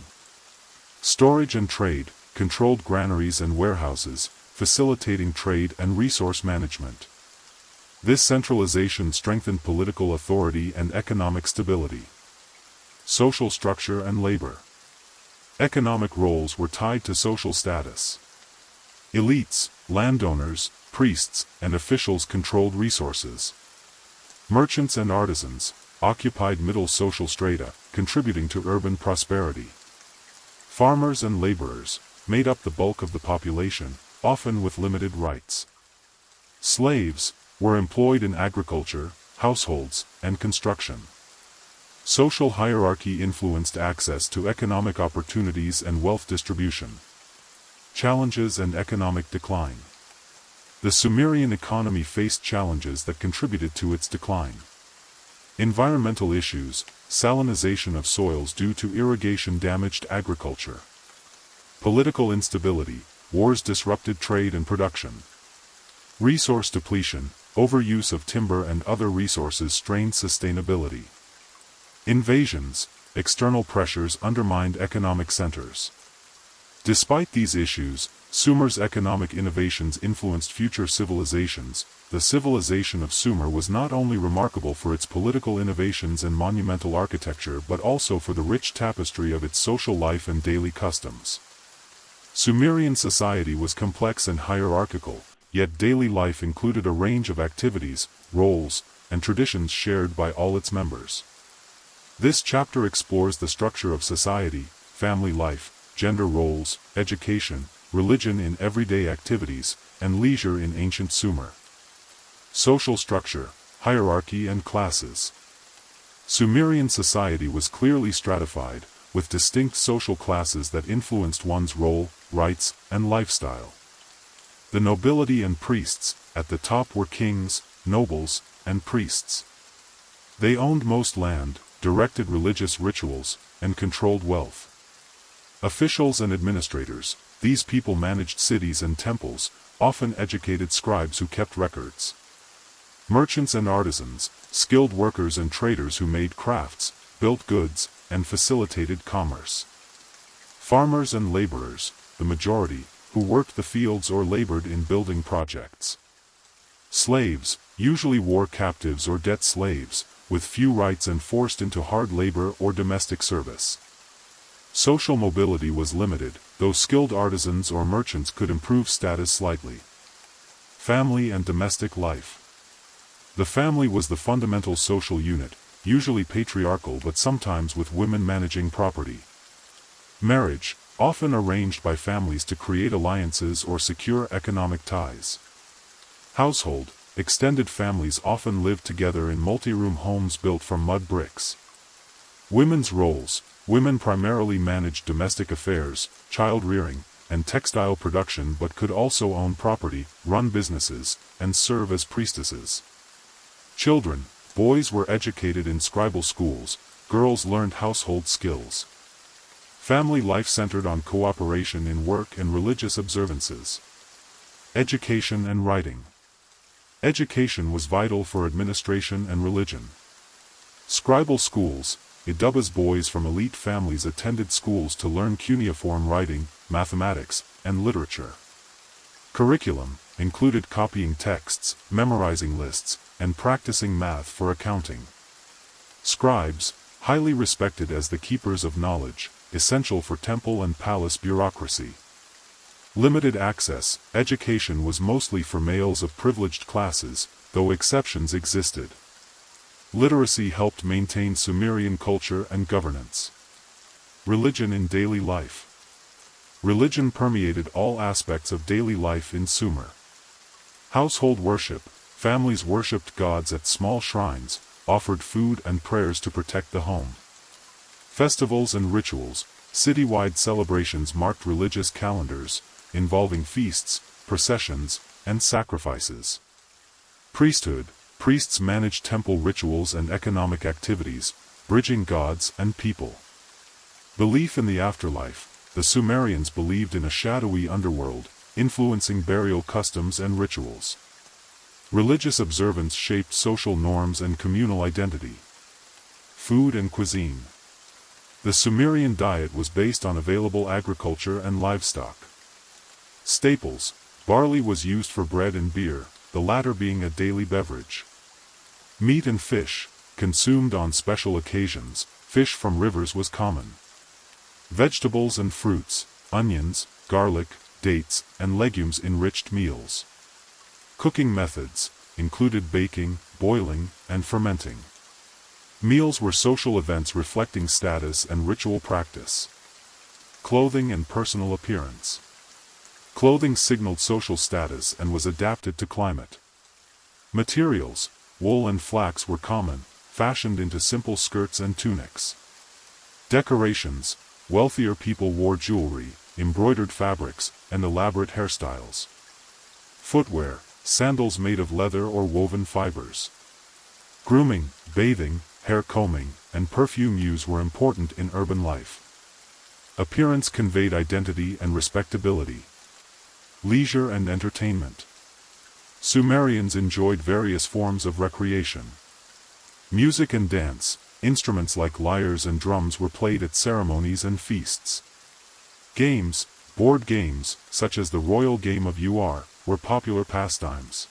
Storage and trade, controlled granaries and warehouses, facilitating trade and resource management. This centralization strengthened political authority and economic stability. Social structure and labor. Economic roles were tied to social status. Elites, landowners, priests, and officials controlled resources. Merchants and artisans occupied middle social strata, contributing to urban prosperity. Farmers and laborers made up the bulk of the population, often with limited rights. Slaves were employed in agriculture, households, and construction. Social hierarchy influenced access to economic opportunities and wealth distribution. Challenges and economic decline. The Sumerian economy faced challenges that contributed to its decline. Environmental issues, salinization of soils due to irrigation damaged agriculture. Political instability, wars disrupted trade and production. Resource depletion, overuse of timber and other resources strained sustainability. Invasions, external pressures undermined economic centers. Despite these issues, Sumer's economic innovations influenced future civilizations. The civilization of Sumer was not only remarkable for its political innovations and monumental architecture but also for the rich tapestry of its social life and daily customs. Sumerian society was complex and hierarchical, yet daily life included a range of activities, roles, and traditions shared by all its members. This chapter explores the structure of society, family life, gender roles, education, religion in everyday activities, and leisure in ancient Sumer. Social structure, hierarchy and classes. Sumerian society was clearly stratified, with distinct social classes that influenced one's role, rights, and lifestyle. The nobility and priests, at the top were kings, nobles, and priests. They owned most land, directed religious rituals, and controlled wealth. Officials and administrators, these people managed cities and temples, often educated scribes who kept records. Merchants and artisans, skilled workers and traders who made crafts, built goods, and facilitated commerce. Farmers and laborers, the majority, who worked the fields or labored in building projects. Slaves, usually war captives or debt slaves, with few rights and forced into hard labor or domestic service. Social mobility was limited, though skilled artisans or merchants could improve status slightly. Family and domestic life. The family was the fundamental social unit, usually patriarchal but sometimes with women managing property. Marriage, often arranged by families to create alliances or secure economic ties. Household, extended families often lived together in multi-room homes built from mud bricks. Women's roles. Women primarily managed domestic affairs, child-rearing, and textile production but could also own property, run businesses, and serve as priestesses. Children. Boys were educated in scribal schools, girls learned household skills. Family life centered on cooperation in work and religious observances. Education and writing. Education was vital for administration and religion. Scribal schools. Iduba's boys from elite families attended schools to learn cuneiform writing, mathematics, and literature. Curriculum included copying texts, memorizing lists, and practicing math for accounting. Scribes, highly respected as the keepers of knowledge, essential for temple and palace bureaucracy. Limited access. Education was mostly for males of privileged classes, though exceptions existed. Literacy helped maintain Sumerian culture and governance. Religion in daily life. Religion permeated all aspects of daily life in Sumer. Household worship, families worshipped gods at small shrines, offered food and prayers to protect the home. Festivals and rituals, citywide celebrations marked religious calendars, involving feasts, processions, and sacrifices. Priesthood, priests managed temple rituals and economic activities, bridging gods and people. Belief in the afterlife. The Sumerians believed in a shadowy underworld, influencing burial customs and rituals. Religious observance shaped social norms and communal identity. Food and cuisine. The Sumerian diet was based on available agriculture and livestock. Staples. Barley was used for bread and beer, the latter being a daily beverage. Meat and fish, consumed on special occasions. Fish from rivers was common. Vegetables and fruits, onions, garlic, dates, and legumes enriched meals. Cooking methods included baking, boiling, and fermenting. Meals were social events reflecting status and ritual practice. Clothing and personal appearance. Clothing signaled social status and was adapted to climate. Materials, wool and flax were common, fashioned into simple skirts and tunics. Decorations. Wealthier people wore jewelry, embroidered fabrics, and elaborate hairstyles. Footwear, sandals made of leather or woven fibers. Grooming, bathing, hair combing, and perfume use were important in urban life. Appearance conveyed identity and respectability. Leisure and entertainment. Sumerians enjoyed various forms of recreation. Music and dance. Instruments like lyres and drums were played at ceremonies and feasts. Games, board games, such as the royal game of Uruk, were popular pastimes.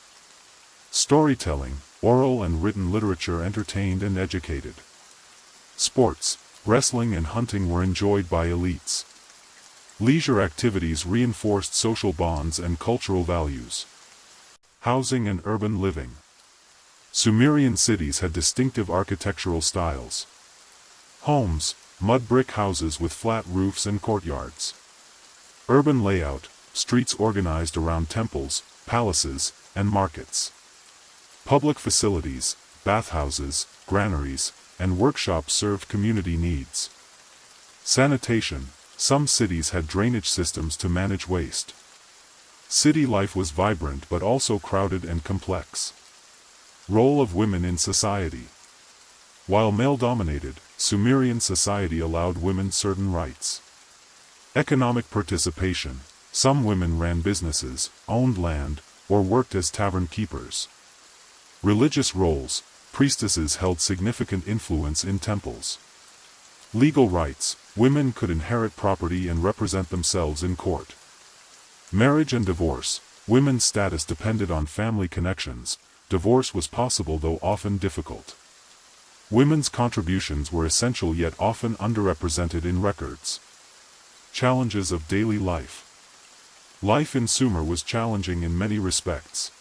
Storytelling, oral and written literature entertained and educated. Sports, wrestling and hunting were enjoyed by elites. Leisure activities reinforced social bonds and cultural values. Housing and urban living. Sumerian cities had distinctive architectural styles. Homes, mud brick houses with flat roofs and courtyards. Urban layout, streets organized around temples, palaces, and markets. Public facilities, bathhouses, granaries, and workshops served community needs. Sanitation, some cities had drainage systems to manage waste. City life was vibrant but also crowded and complex. Role of women in society. While male-dominated, Sumerian society allowed women certain rights. Economic participation. Some women ran businesses, owned land, or worked as tavern keepers. Religious roles. Priestesses held significant influence in temples. Legal rights. Women could inherit property and represent themselves in court. Marriage and divorce. Women's status depended on family connections. Divorce was possible though often difficult. Women's contributions were essential yet often underrepresented in records. Challenges of daily life. Life in Sumer was challenging in many respects.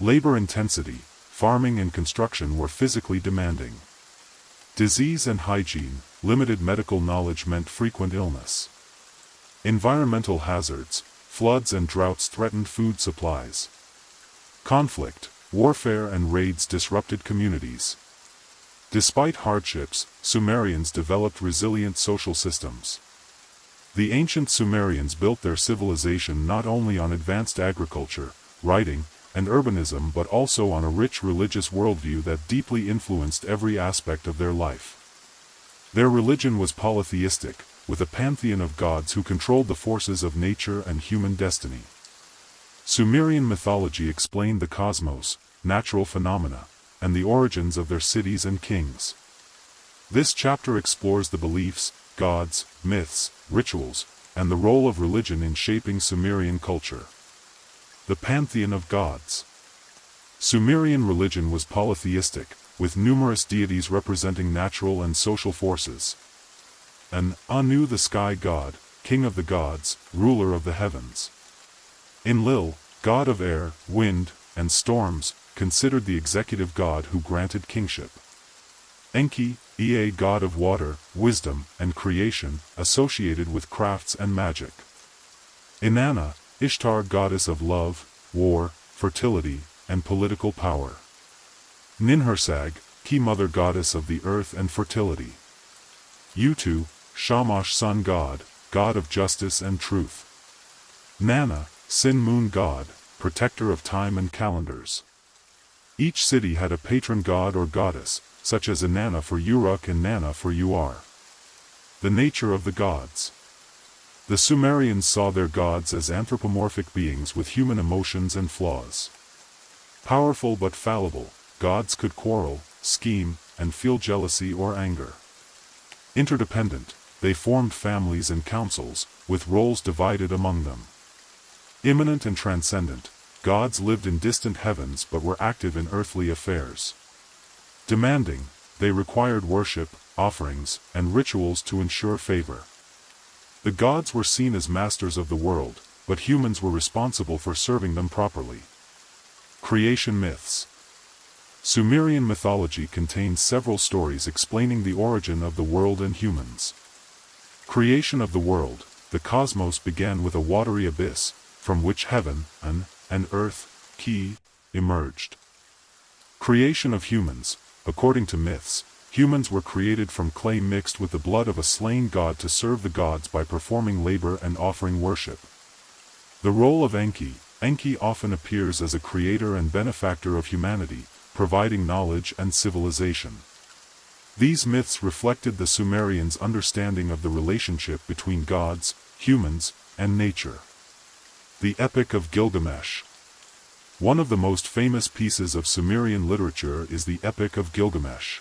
Labor intensity, farming and construction were physically demanding. Disease and hygiene, limited medical knowledge meant frequent illness. Environmental hazards, floods and droughts threatened food supplies. Conflict, warfare and raids disrupted communities. Despite hardships, Sumerians developed resilient social systems. The ancient Sumerians built their civilization not only on advanced agriculture, writing, and urbanism but also on a rich religious worldview that deeply influenced every aspect of their life. Their religion was polytheistic, with a pantheon of gods who controlled the forces of nature and human destiny. Sumerian mythology explained the cosmos, natural phenomena, and the origins of their cities and kings. This chapter explores the beliefs, gods, myths, rituals, and the role of religion in shaping Sumerian culture. The pantheon of gods. Sumerian religion was polytheistic, with numerous deities representing natural and social forces. An Anu, the sky god, king of the gods, ruler of the heavens. Enlil, god of air, wind, and storms, considered the executive god who granted kingship. Enki, Ea god of water, wisdom, and creation, associated with crafts and magic. Inanna, Ishtar goddess of love, war, fertility, and political power. Ninhursag, Ki mother goddess of the earth and fertility. Utu, Shamash sun god, god of justice and truth. Nana, Sin moon god, protector of time and calendars. Each city had a patron god or goddess, such as Inanna for Uruk and Nana for Uar. The nature of the gods. The Sumerians saw their gods as anthropomorphic beings with human emotions and flaws. Powerful but fallible, gods could quarrel, scheme, and feel jealousy or anger. Interdependent, they formed families and councils, with roles divided among them. Immanent and transcendent, gods lived in distant heavens but were active in earthly affairs. Demanding, they required worship, offerings, and rituals to ensure favor. The gods were seen as masters of the world, but humans were responsible for serving them properly. Creation myths. Sumerian mythology contains several stories explaining the origin of the world and humans. Creation of the world. The cosmos began with a watery abyss, from which heaven, and earth, Ki, emerged. Creation of humans. According to myths, humans were created from clay mixed with the blood of a slain god to serve the gods by performing labor and offering worship. The role of Enki. Enki often appears as a creator and benefactor of humanity, providing knowledge and civilization. These myths reflected the Sumerians' understanding of the relationship between gods, humans, and nature. The Epic of Gilgamesh. One of the most famous pieces of Sumerian literature is the Epic of Gilgamesh.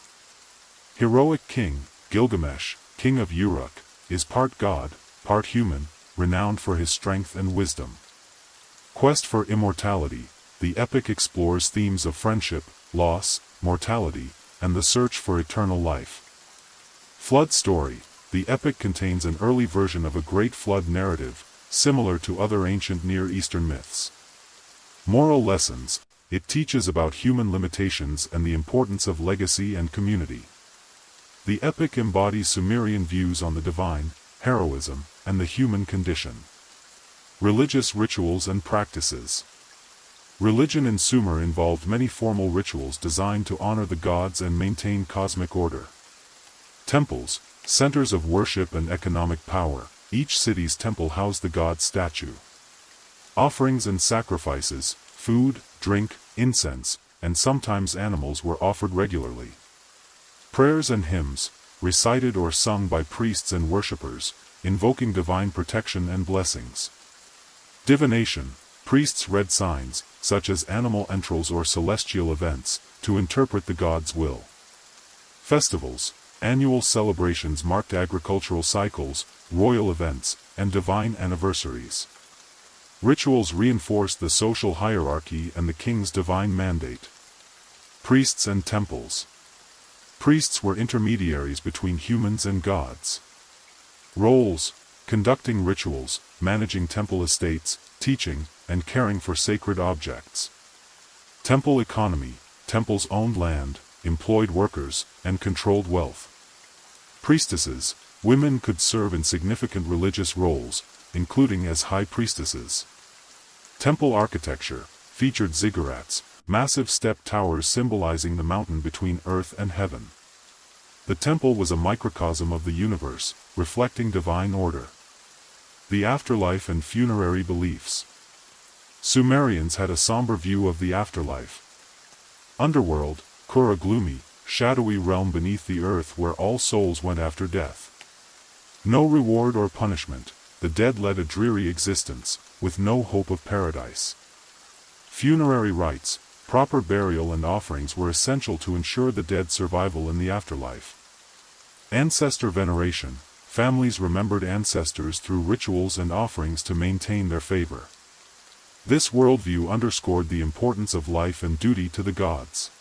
Heroic king, Gilgamesh, king of Uruk, is part god, part human, renowned for his strength and wisdom. Quest for immortality. The epic explores themes of friendship, loss, mortality, and the search for eternal life. Flood story. The epic contains an early version of a great flood narrative, similar to other ancient Near Eastern myths. Moral lessons. It teaches about human limitations and the importance of legacy and community. The epic embodies Sumerian views on the divine, heroism, and the human condition. Religious rituals and practices. Religion in Sumer involved many formal rituals designed to honor the gods and maintain cosmic order. Temples, centers of worship and economic power. Each city's temple housed the god's statue. Offerings and sacrifices, food, drink, incense, and sometimes animals were offered regularly. Prayers and hymns, recited or sung by priests and worshippers, invoking divine protection and blessings. Divination. Priests read signs, such as animal entrails or celestial events, to interpret the god's will. Festivals. Annual celebrations marked agricultural cycles, royal events, and divine anniversaries. Rituals reinforced the social hierarchy and the king's divine mandate. Priests and temples. Priests were intermediaries between humans and gods. Roles: conducting rituals, managing temple estates, teaching, and caring for sacred objects. Temple economy. Temples owned land, employed workers, and controlled wealth. Priestesses. Women could serve in significant religious roles, including as high priestesses. Temple architecture featured ziggurats, massive step towers symbolizing the mountain between earth and heaven. The temple was a microcosm of the universe, reflecting divine order. The afterlife and funerary beliefs. Sumerians had a somber view of the afterlife. Underworld, Kur, a gloomy, shadowy realm beneath the earth where all souls went after death. No reward or punishment, the dead led a dreary existence, with no hope of paradise. Funerary rites, proper burial and offerings were essential to ensure the dead's survival in the afterlife. Ancestor veneration, families remembered ancestors through rituals and offerings to maintain their favor. This worldview underscored the importance of life and duty to the gods.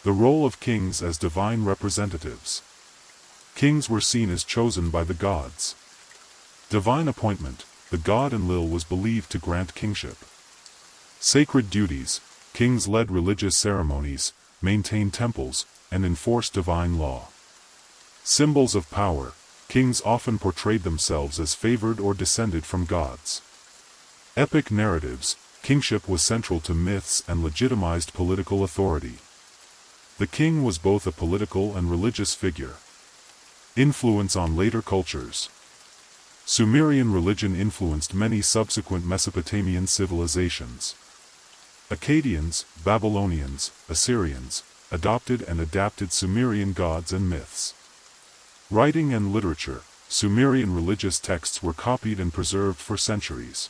The role of kings as divine representatives. Kings were seen as chosen by the gods. Divine appointment, the god Enlil was believed to grant kingship. Sacred duties, kings led religious ceremonies, maintained temples, and enforced divine law. Symbols of power, kings often portrayed themselves as favored or descended from gods. Epic narratives, kingship was central to myths and legitimized political authority. The king was both a political and religious figure. Influence on later cultures. Sumerian religion influenced many subsequent Mesopotamian civilizations. Akkadians, Babylonians, Assyrians, adopted and adapted Sumerian gods and myths. Writing and literature, Sumerian religious texts were copied and preserved for centuries.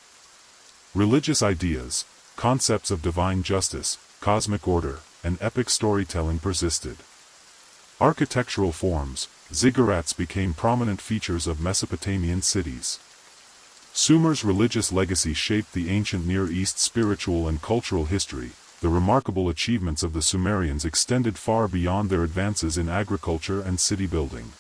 Religious ideas, concepts of divine justice, cosmic order, and epic storytelling persisted. Architectural forms, ziggurats became prominent features of Mesopotamian cities. Sumer's religious legacy shaped the ancient Near East spiritual and cultural history. The remarkable achievements of the Sumerians extended far beyond their advances in agriculture and city building.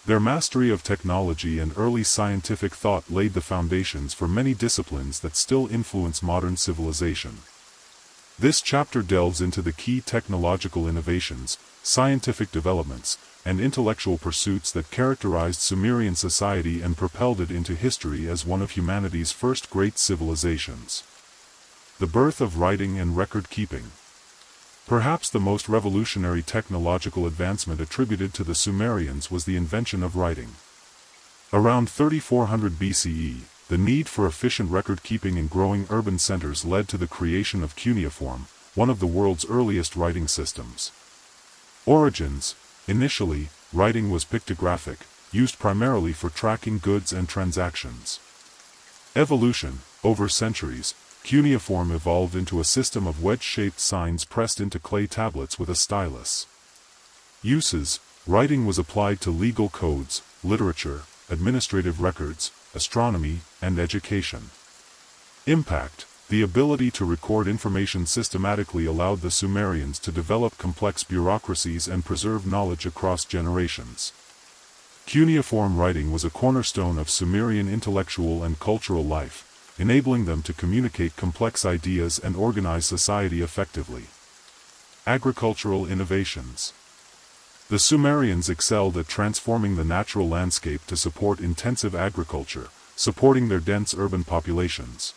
Their mastery of technology and early scientific thought laid the foundations for many disciplines that still influence modern civilization. This chapter delves into the key technological innovations, scientific developments, and intellectual pursuits that characterized Sumerian society and propelled it into history as one of humanity's first great civilizations. The birth of writing and record-keeping. Perhaps the most revolutionary technological advancement attributed to the Sumerians was the invention of writing. Around 3400 BCE, the need for efficient record-keeping in growing urban centers led to the creation of cuneiform, one of the world's earliest writing systems. Origins. Initially, writing was pictographic, used primarily for tracking goods and transactions. Evolution. Over centuries, cuneiform evolved into a system of wedge-shaped signs pressed into clay tablets with a stylus. Uses. Writing was applied to legal codes, literature, administrative records, astronomy, and education. Impact. The ability to record information systematically allowed the Sumerians to develop complex bureaucracies and preserve knowledge across generations. Cuneiform writing was a cornerstone of Sumerian intellectual and cultural life, enabling them to communicate complex ideas and organize society effectively. Agricultural innovations. The Sumerians excelled at transforming the natural landscape to support intensive agriculture, supporting their dense urban populations.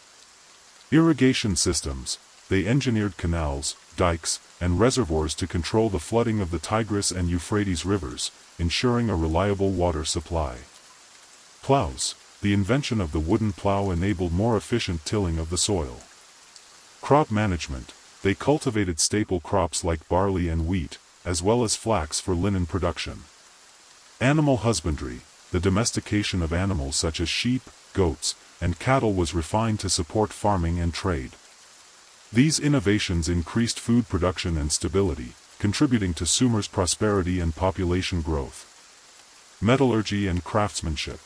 Irrigation systems. They engineered canals, dikes, and reservoirs to control the flooding of the Tigris and Euphrates rivers, ensuring a reliable water supply. Plows. The invention of the wooden plow enabled more efficient tilling of the soil. Crop management. They cultivated staple crops like barley and wheat, as well as flax for linen production. Animal husbandry. The domestication of animals such as sheep, goats, and cattle was refined to support farming and trade. These innovations increased food production and stability, contributing to Sumer's prosperity and population growth. Metallurgy and craftsmanship.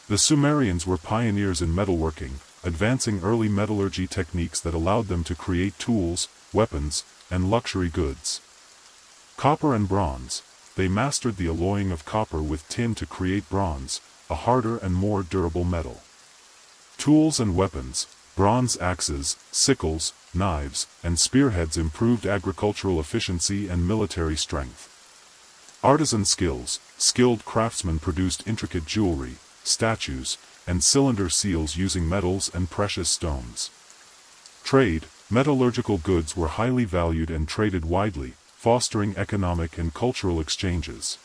The Sumerians were pioneers in metalworking, advancing early metallurgy techniques that allowed them to create tools, weapons, and luxury goods. Copper and bronze. They mastered the alloying of copper with tin to create bronze, a harder and more durable metal. Tools and weapons. Bronze axes, sickles, knives, and spearheads improved agricultural efficiency and military strength. Artisan skills. Skilled craftsmen produced intricate jewelry, statues, and cylinder seals using metals and precious stones. Trade. Metallurgical goods were highly valued and traded widely, fostering economic and cultural exchanges.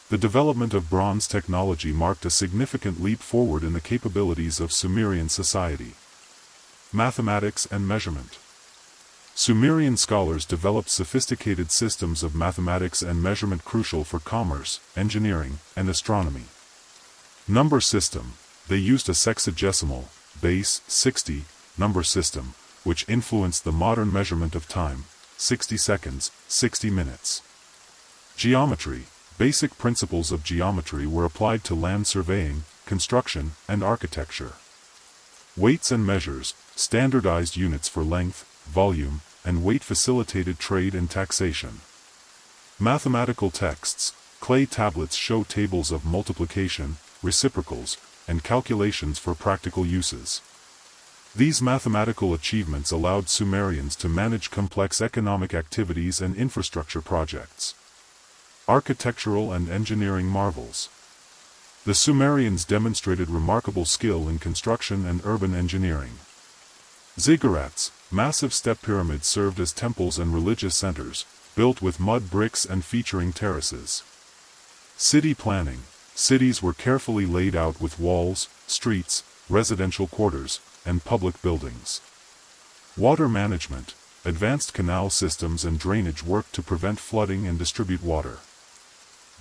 The development of bronze technology marked a significant leap forward in the capabilities of Sumerian society. Mathematics and measurement. Sumerian scholars developed sophisticated systems of mathematics and measurement crucial for commerce, engineering, and astronomy. Number system. They used a sexagesimal, base 60, number system, which influenced the modern measurement of time, 60 seconds, 60 minutes. Geometry. Basic principles of geometry were applied to land surveying, construction, and architecture. Weights and measures. Standardized units for length, volume, and weight facilitated trade and taxation. Mathematical texts. Clay tablets show tables of multiplication, reciprocals, and calculations for practical uses. These mathematical achievements allowed Sumerians to manage complex economic activities and infrastructure projects. Architectural and engineering marvels. The Sumerians demonstrated remarkable skill in construction and urban engineering. Ziggurats, massive step pyramids, served as temples and religious centers, built with mud bricks and featuring terraces. City planning. Cities were carefully laid out with walls, streets, residential quarters, and public buildings. Water management. Advanced canal systems and drainage worked to prevent flooding and distribute water.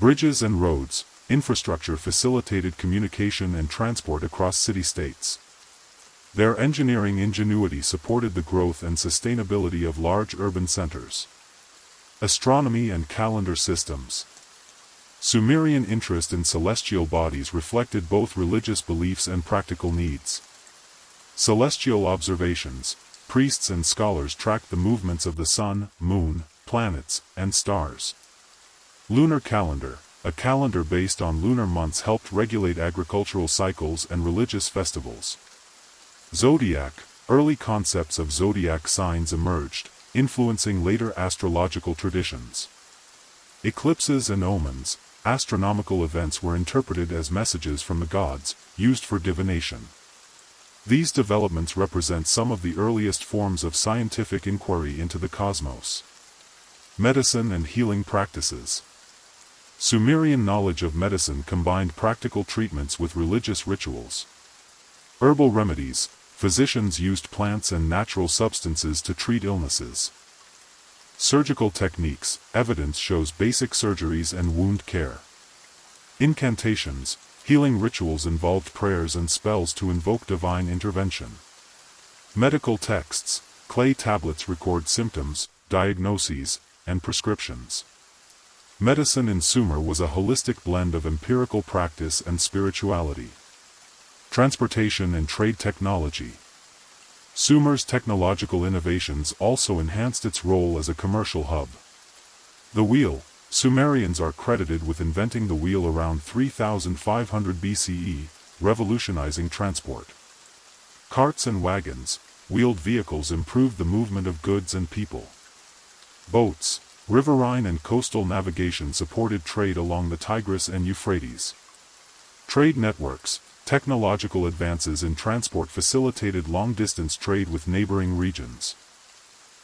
Bridges and roads. Infrastructure facilitated communication and transport across city-states. Their engineering ingenuity supported the growth and sustainability of large urban centers. Astronomy and calendar systems. Sumerian interest in celestial bodies reflected both religious beliefs and practical needs. Celestial observations. Priests and scholars tracked the movements of the sun, moon, planets, and stars. Lunar calendar. A calendar based on lunar months helped regulate agricultural cycles and religious festivals. Zodiac. Early concepts of zodiac signs emerged, influencing later astrological traditions. Eclipses and omens. Astronomical events were interpreted as messages from the gods, used for divination. These developments represent some of the earliest forms of scientific inquiry into the cosmos. Medicine and healing practices. Sumerian knowledge of medicine combined practical treatments with religious rituals. Herbal remedies. Physicians used plants and natural substances to treat illnesses. Surgical techniques. Evidence shows basic surgeries and wound care. Incantations. Healing rituals involved prayers and spells to invoke divine intervention. Medical texts. Clay tablets record symptoms, diagnoses, and prescriptions. Medicine in Sumer was a holistic blend of empirical practice and spirituality. Transportation and trade technology. Sumer's technological innovations also enhanced its role as a commercial hub. The wheel. Sumerians are credited with inventing the wheel around 3500 BCE, revolutionizing transport. Carts and wagons. Wheeled vehicles improved the movement of goods and people. Boats. Riverine and coastal navigation supported trade along the Tigris and Euphrates. Trade networks. Technological advances in transport facilitated long-distance trade with neighboring regions.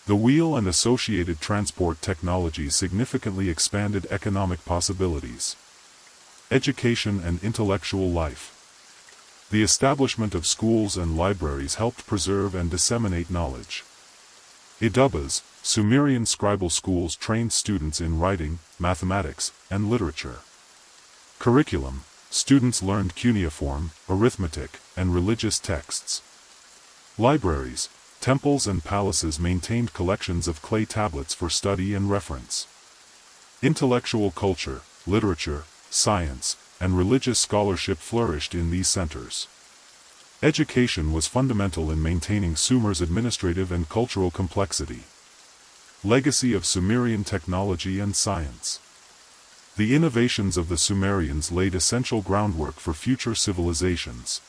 The wheel and associated transport technologies significantly expanded economic possibilities. Education and intellectual life. The establishment of schools and libraries helped preserve and disseminate knowledge. Idubas, Sumerian scribal schools trained students in writing, mathematics, and literature. Curriculum. Students learned cuneiform, arithmetic, and religious texts. Libraries. Temples and palaces maintained collections of clay tablets for study and reference. Intellectual culture, literature, science, and religious scholarship flourished in these centers. Education was fundamental in maintaining Sumer's administrative and cultural complexity. Legacy of Sumerian technology and science. The innovations of the Sumerians laid essential groundwork for future civilizations.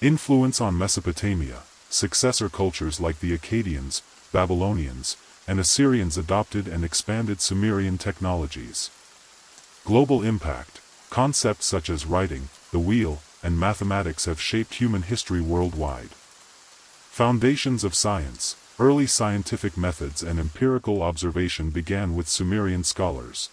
Influence on Mesopotamia. Successor cultures like the Akkadians, Babylonians, and Assyrians adopted and expanded Sumerian technologies. Global impact. Concepts such as writing, the wheel, and mathematics have shaped human history worldwide. Foundations of science. Early scientific methods and empirical observation began with Sumerian scholars.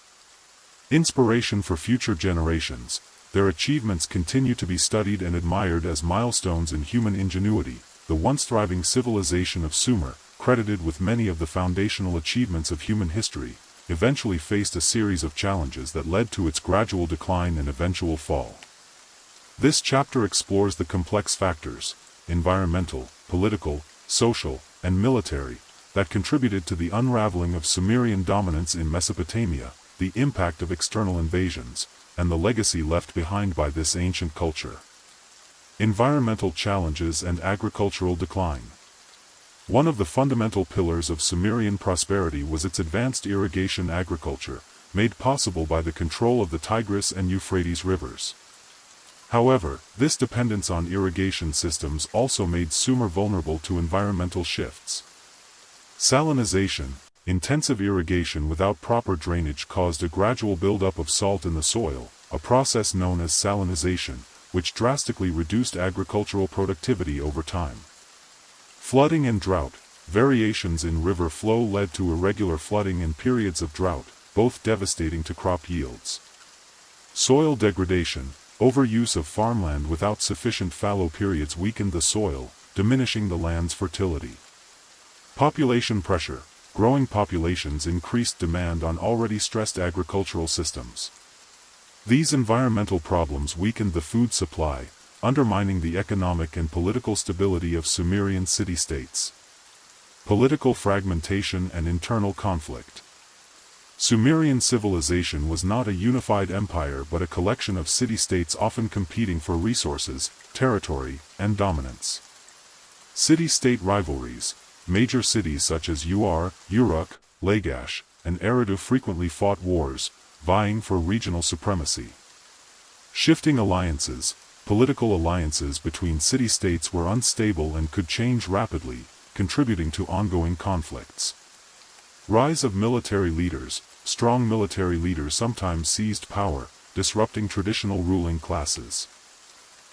Inspiration for future generations. Their achievements continue to be studied and admired as milestones in human ingenuity. The once thriving civilization of Sumer, credited with many of the foundational achievements of human history, eventually faced a series of challenges that led to its gradual decline and eventual fall. This chapter explores the complex factors, environmental, political, social, and military, that contributed to the unraveling of Sumerian dominance in Mesopotamia, the impact of external invasions, and the legacy left behind by this ancient culture. Environmental challenges and agricultural decline. One of the fundamental pillars of Sumerian prosperity was its advanced irrigation agriculture, made possible by the control of the Tigris and Euphrates rivers. However, this dependence on irrigation systems also made Sumer vulnerable to environmental shifts. Salinization, intensive irrigation without proper drainage caused a gradual buildup of salt in the soil, a process known as salinization, which drastically reduced agricultural productivity over time. Flooding and drought, variations in river flow led to irregular flooding and periods of drought, both devastating to crop yields. Soil degradation, overuse of farmland without sufficient fallow periods weakened the soil, diminishing the land's fertility. Population pressure, growing populations increased demand on already stressed agricultural systems. These environmental problems weakened the food supply, undermining the economic and political stability of Sumerian city-states. Political fragmentation and internal conflict. Sumerian civilization was not a unified empire but a collection of city-states often competing for resources, territory, and dominance. City-state rivalries. Major cities such as Uruk, Lagash, and Eridu frequently fought wars, vying for regional supremacy. Shifting alliances. Political alliances between city-states were unstable and could change rapidly, contributing to ongoing conflicts. Rise of military leaders. Strong military leaders sometimes seized power, disrupting traditional ruling classes.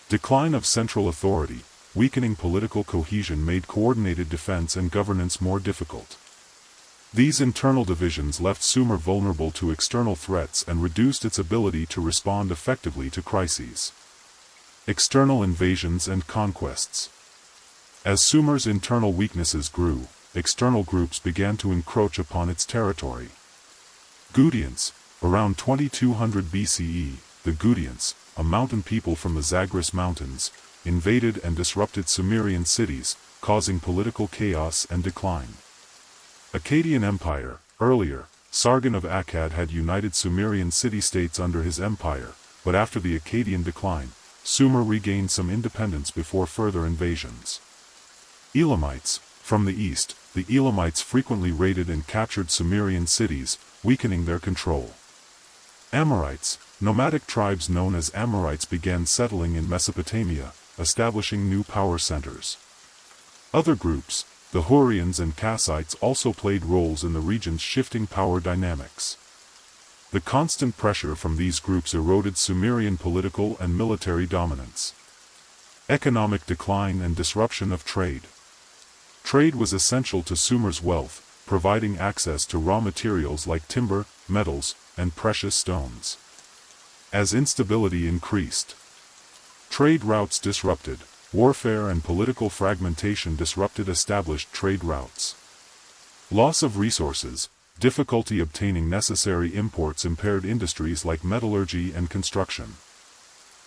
Decline of central authority. Weakening political cohesion made coordinated defense and governance more difficult. These internal divisions left Sumer vulnerable to external threats and reduced its ability to respond effectively to crises. External invasions and conquests. As Sumer's internal weaknesses grew, external groups began to encroach upon its territory. Gutians, around 2200 BCE, the Gutians, a mountain people from the Zagros Mountains, invaded and disrupted Sumerian cities, causing political chaos and decline. Akkadian Empire. Earlier, Sargon of Akkad had united Sumerian city-states under his empire, but after the Akkadian decline, Sumer regained some independence before further invasions. Elamites. From the east, the Elamites frequently raided and captured Sumerian cities, weakening their control. Amorites. Nomadic tribes known as Amorites began settling in Mesopotamia, establishing new power centers. Other groups, the Hurrians and Kassites, also played roles in the region's shifting power dynamics. The constant pressure from these groups eroded Sumerian political and military dominance. Economic decline and disruption of trade. Trade was essential to Sumer's wealth, providing access to raw materials like timber, metals, and precious stones. As instability increased, trade routes disrupted. Warfare and political fragmentation disrupted established trade routes. Loss of resources. Difficulty obtaining necessary imports impaired industries like metallurgy and construction.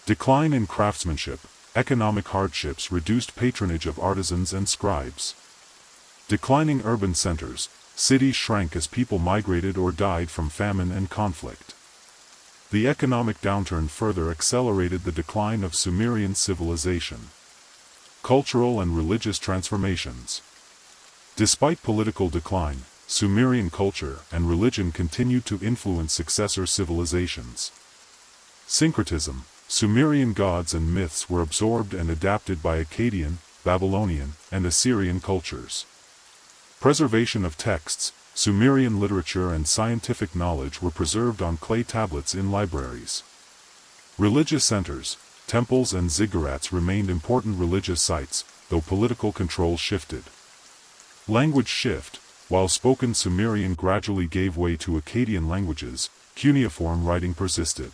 Decline in craftsmanship. Economic hardships reduced patronage of artisans and scribes. Declining urban centers. Cities shrank as people migrated or died from famine and conflict. The economic downturn further accelerated the decline of Sumerian civilization. Cultural and religious transformations. Despite political decline, Sumerian culture and religion continued to influence successor civilizations. Syncretism. Sumerian gods and myths were absorbed and adapted by Akkadian, Babylonian, and Assyrian cultures. Preservation of texts. Sumerian literature and scientific knowledge were preserved on clay tablets in libraries. Religious centers. Temples and ziggurats remained important religious sites, though political control shifted. Language shift. While spoken Sumerian gradually gave way to Akkadian languages, cuneiform writing persisted.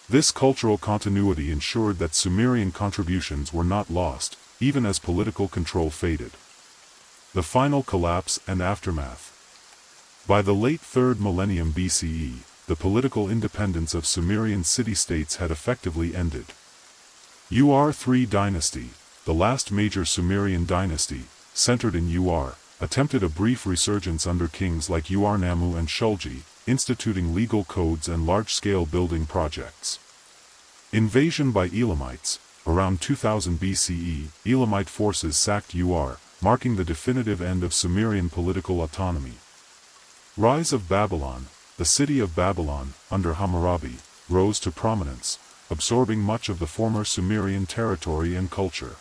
This cultural continuity ensured that Sumerian contributions were not lost, even as political control faded. The final collapse and aftermath. By the late 3rd millennium BCE, the political independence of Sumerian city-states had effectively ended. Ur-3 dynasty, the last major Sumerian dynasty, centered in Ur, attempted a brief resurgence under kings like Ur-Nammu and Shulgi, instituting legal codes and large-scale building projects. Invasion by Elamites. Around 2000 BCE, Elamite forces sacked Ur, marking the definitive end of Sumerian political autonomy. Rise of Babylon. The city of Babylon, under Hammurabi, rose to prominence, absorbing much of the former Sumerian territory and culture.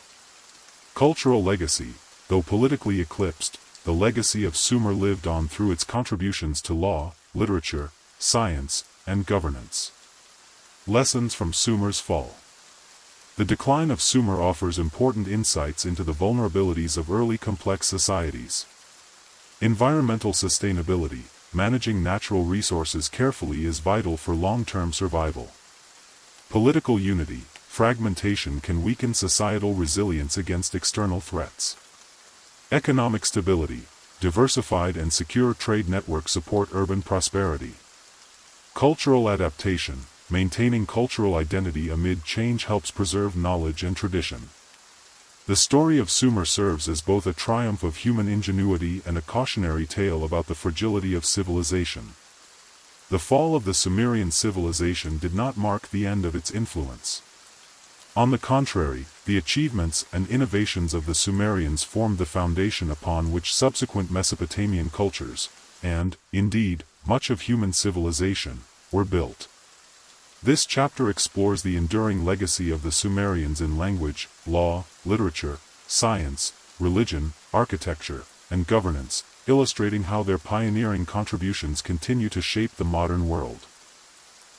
Cultural legacy. Though politically eclipsed, the legacy of Sumer lived on through its contributions to law, literature, science, and governance. Lessons from Sumer's fall. The decline of Sumer offers important insights into the vulnerabilities of early complex societies. Environmental sustainability. Managing natural resources carefully is vital for long-term survival. Political unity. Fragmentation can weaken societal resilience against external threats. Economic stability. Diversified and secure trade networks support urban prosperity. Cultural adaptation. Maintaining cultural identity amid change helps preserve knowledge and tradition. The story of Sumer serves as both a triumph of human ingenuity and a cautionary tale about the fragility of civilization. The fall of the Sumerian civilization did not mark the end of its influence. On the contrary, the achievements and innovations of the Sumerians formed the foundation upon which subsequent Mesopotamian cultures, and, indeed, much of human civilization, were built. This chapter explores the enduring legacy of the Sumerians in language, law, literature, science, religion, architecture, and governance, illustrating how their pioneering contributions continue to shape the modern world.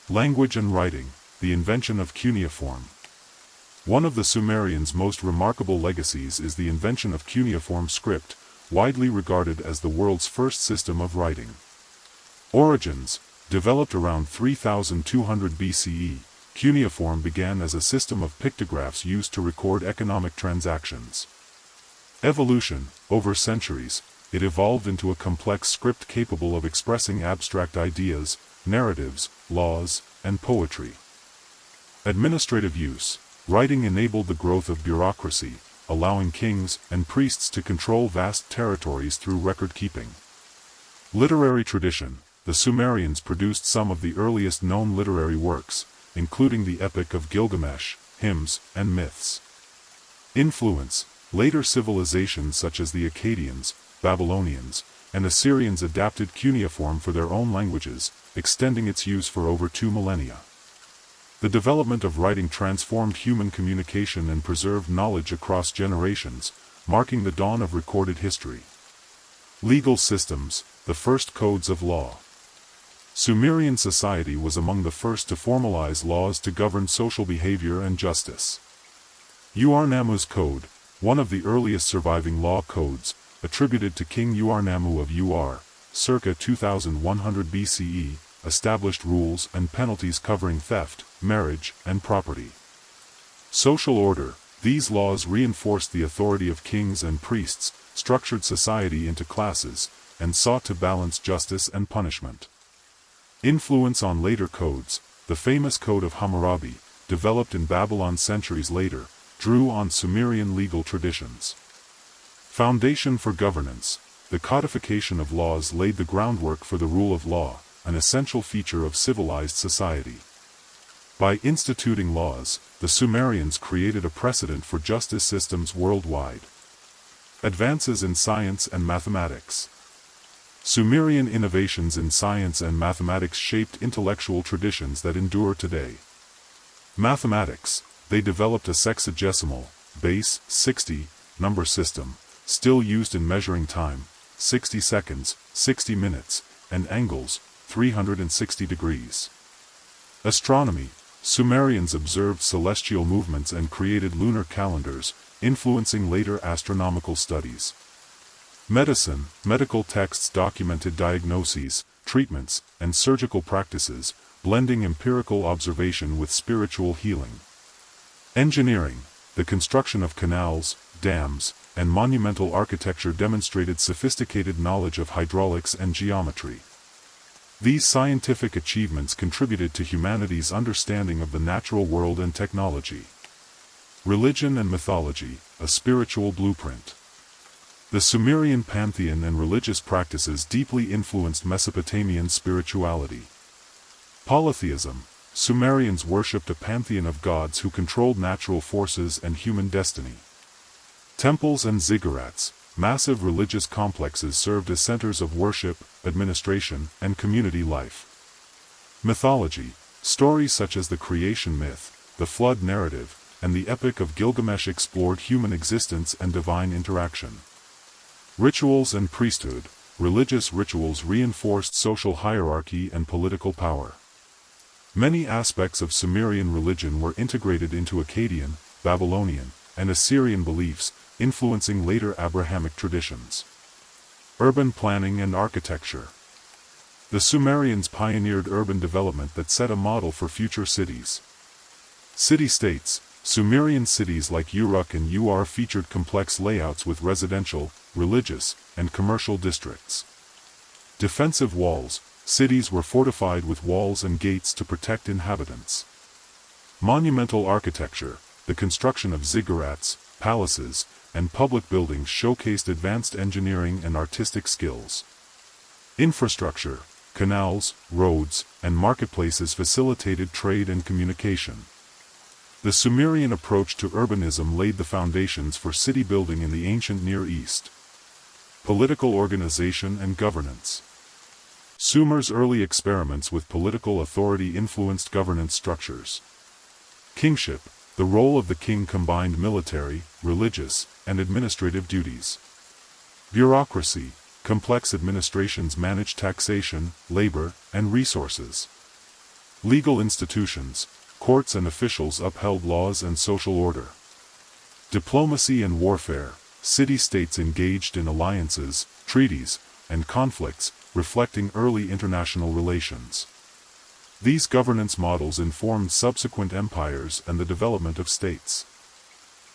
Language and writing. The invention of cuneiform. One of the Sumerians' most remarkable legacies is the invention of cuneiform script, widely regarded as the world's first system of writing. Origins. Developed around 3200 BCE, cuneiform began as a system of pictographs used to record economic transactions. Evolution. Over centuries, it evolved into a complex script capable of expressing abstract ideas, narratives, laws, and poetry. Administrative use. Writing enabled the growth of bureaucracy, allowing kings and priests to control vast territories through record-keeping. Literary tradition. The Sumerians produced some of the earliest known literary works, including the Epic of Gilgamesh, hymns, and myths. Influence. Later civilizations such as the Akkadians, Babylonians, and Assyrians adapted cuneiform for their own languages, extending its use for over 2 millennia. The development of writing transformed human communication and preserved knowledge across generations, marking the dawn of recorded history. Legal systems. The first codes of law. Sumerian society was among the first to formalize laws to govern social behavior and justice. Ur-Nammu's Code, one of the earliest surviving law codes, attributed to King Ur-Nammu of Ur, circa 2100 BCE, established rules and penalties covering theft, marriage, and property. Social order. These laws reinforced the authority of kings and priests, structured society into classes, and sought to balance justice and punishment. Influence on later codes. The famous Code of Hammurabi, developed in Babylon centuries later, drew on Sumerian legal traditions. Foundation for governance. The codification of laws laid the groundwork for the rule of law, an essential feature of civilized society. By instituting laws, the Sumerians created a precedent for justice systems worldwide. Advances in science and mathematics. Sumerian innovations in science and mathematics shaped intellectual traditions that endure today. Mathematics. They developed a sexagesimal, base, 60, number system, still used in measuring time, 60 seconds, 60 minutes, and angles, 360 degrees. Astronomy. Sumerians observed celestial movements and created lunar calendars, influencing later astronomical studies. Medicine. Medical texts documented diagnoses, treatments, and surgical practices, blending empirical observation with spiritual healing. Engineering. The construction of canals, dams, and monumental architecture demonstrated sophisticated knowledge of hydraulics and geometry. These scientific achievements contributed to humanity's understanding of the natural world and technology. Religion and mythology, a spiritual blueprint. The Sumerian pantheon and religious practices deeply influenced Mesopotamian spirituality. Polytheism. Sumerians worshipped a pantheon of gods who controlled natural forces and human destiny. Temples and ziggurats. Massive religious complexes served as centers of worship, administration, and community life. Mythology. Stories such as the creation myth, the flood narrative, and the Epic of Gilgamesh explored human existence and divine interaction. Rituals and priesthood. Religious rituals reinforced social hierarchy and political power. Many aspects of Sumerian religion were integrated into Akkadian, Babylonian, and Assyrian beliefs, influencing later Abrahamic traditions. Urban planning and architecture. The Sumerians pioneered urban development that set a model for future cities. City-states. Sumerian cities like Uruk and Ur featured complex layouts with residential, religious, and commercial districts. Defensive walls. Cities were fortified with walls and gates to protect inhabitants. Monumental architecture. The construction of ziggurats, palaces, and public buildings showcased advanced engineering and artistic skills. Infrastructure. Canals, roads, and marketplaces facilitated trade and communication. The Sumerian approach to urbanism laid the foundations for city building in the ancient Near East. Political organization and governance. Sumer's early experiments with political authority influenced governance structures. Kingship. The role of the king combined military, religious, and administrative duties. Bureaucracy. Complex administrations managed taxation, labor, and resources. Legal institutions. Courts and officials upheld laws and social order. Diplomacy and warfare. City-states engaged in alliances, treaties, and conflicts, reflecting early international relations. These governance models informed subsequent empires and the development of states.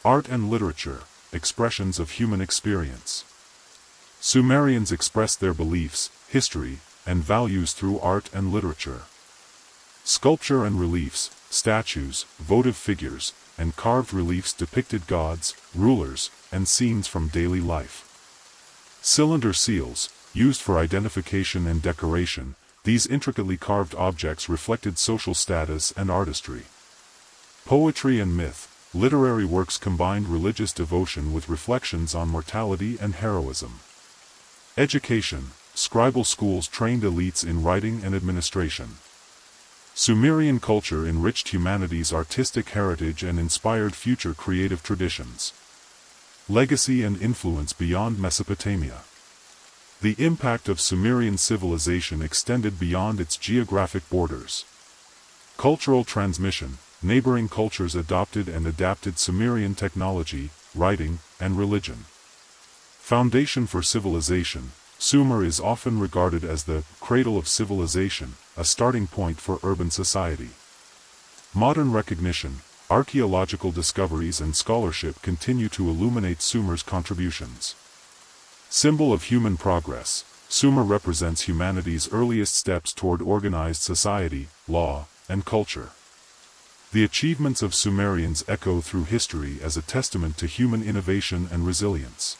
Art and literature. Expressions of human experience. Sumerians expressed their beliefs, history, and values through art and literature. Sculpture and reliefs. Statues, votive figures, and carved reliefs depicted gods, rulers, and scenes from daily life. Cylinder seals, used for identification and decoration, these intricately carved objects reflected social status and artistry. Poetry and myth. Literary works combined religious devotion with reflections on mortality and heroism. Education. Scribal schools trained elites in writing and administration. Sumerian culture enriched humanity's artistic heritage and inspired future creative traditions. Legacy and influence beyond Mesopotamia. The impact of Sumerian civilization extended beyond its geographic borders. Cultural transmission. Neighboring cultures adopted and adapted Sumerian technology, writing, and religion. Foundation for civilization. Sumer is often regarded as the cradle of civilization, a starting point for urban society. Modern recognition. Archaeological discoveries and scholarship continue to illuminate Sumer's contributions. Symbol of human progress. Sumer represents humanity's earliest steps toward organized society, law, and culture. The achievements of Sumerians echo through history as a testament to human innovation and resilience.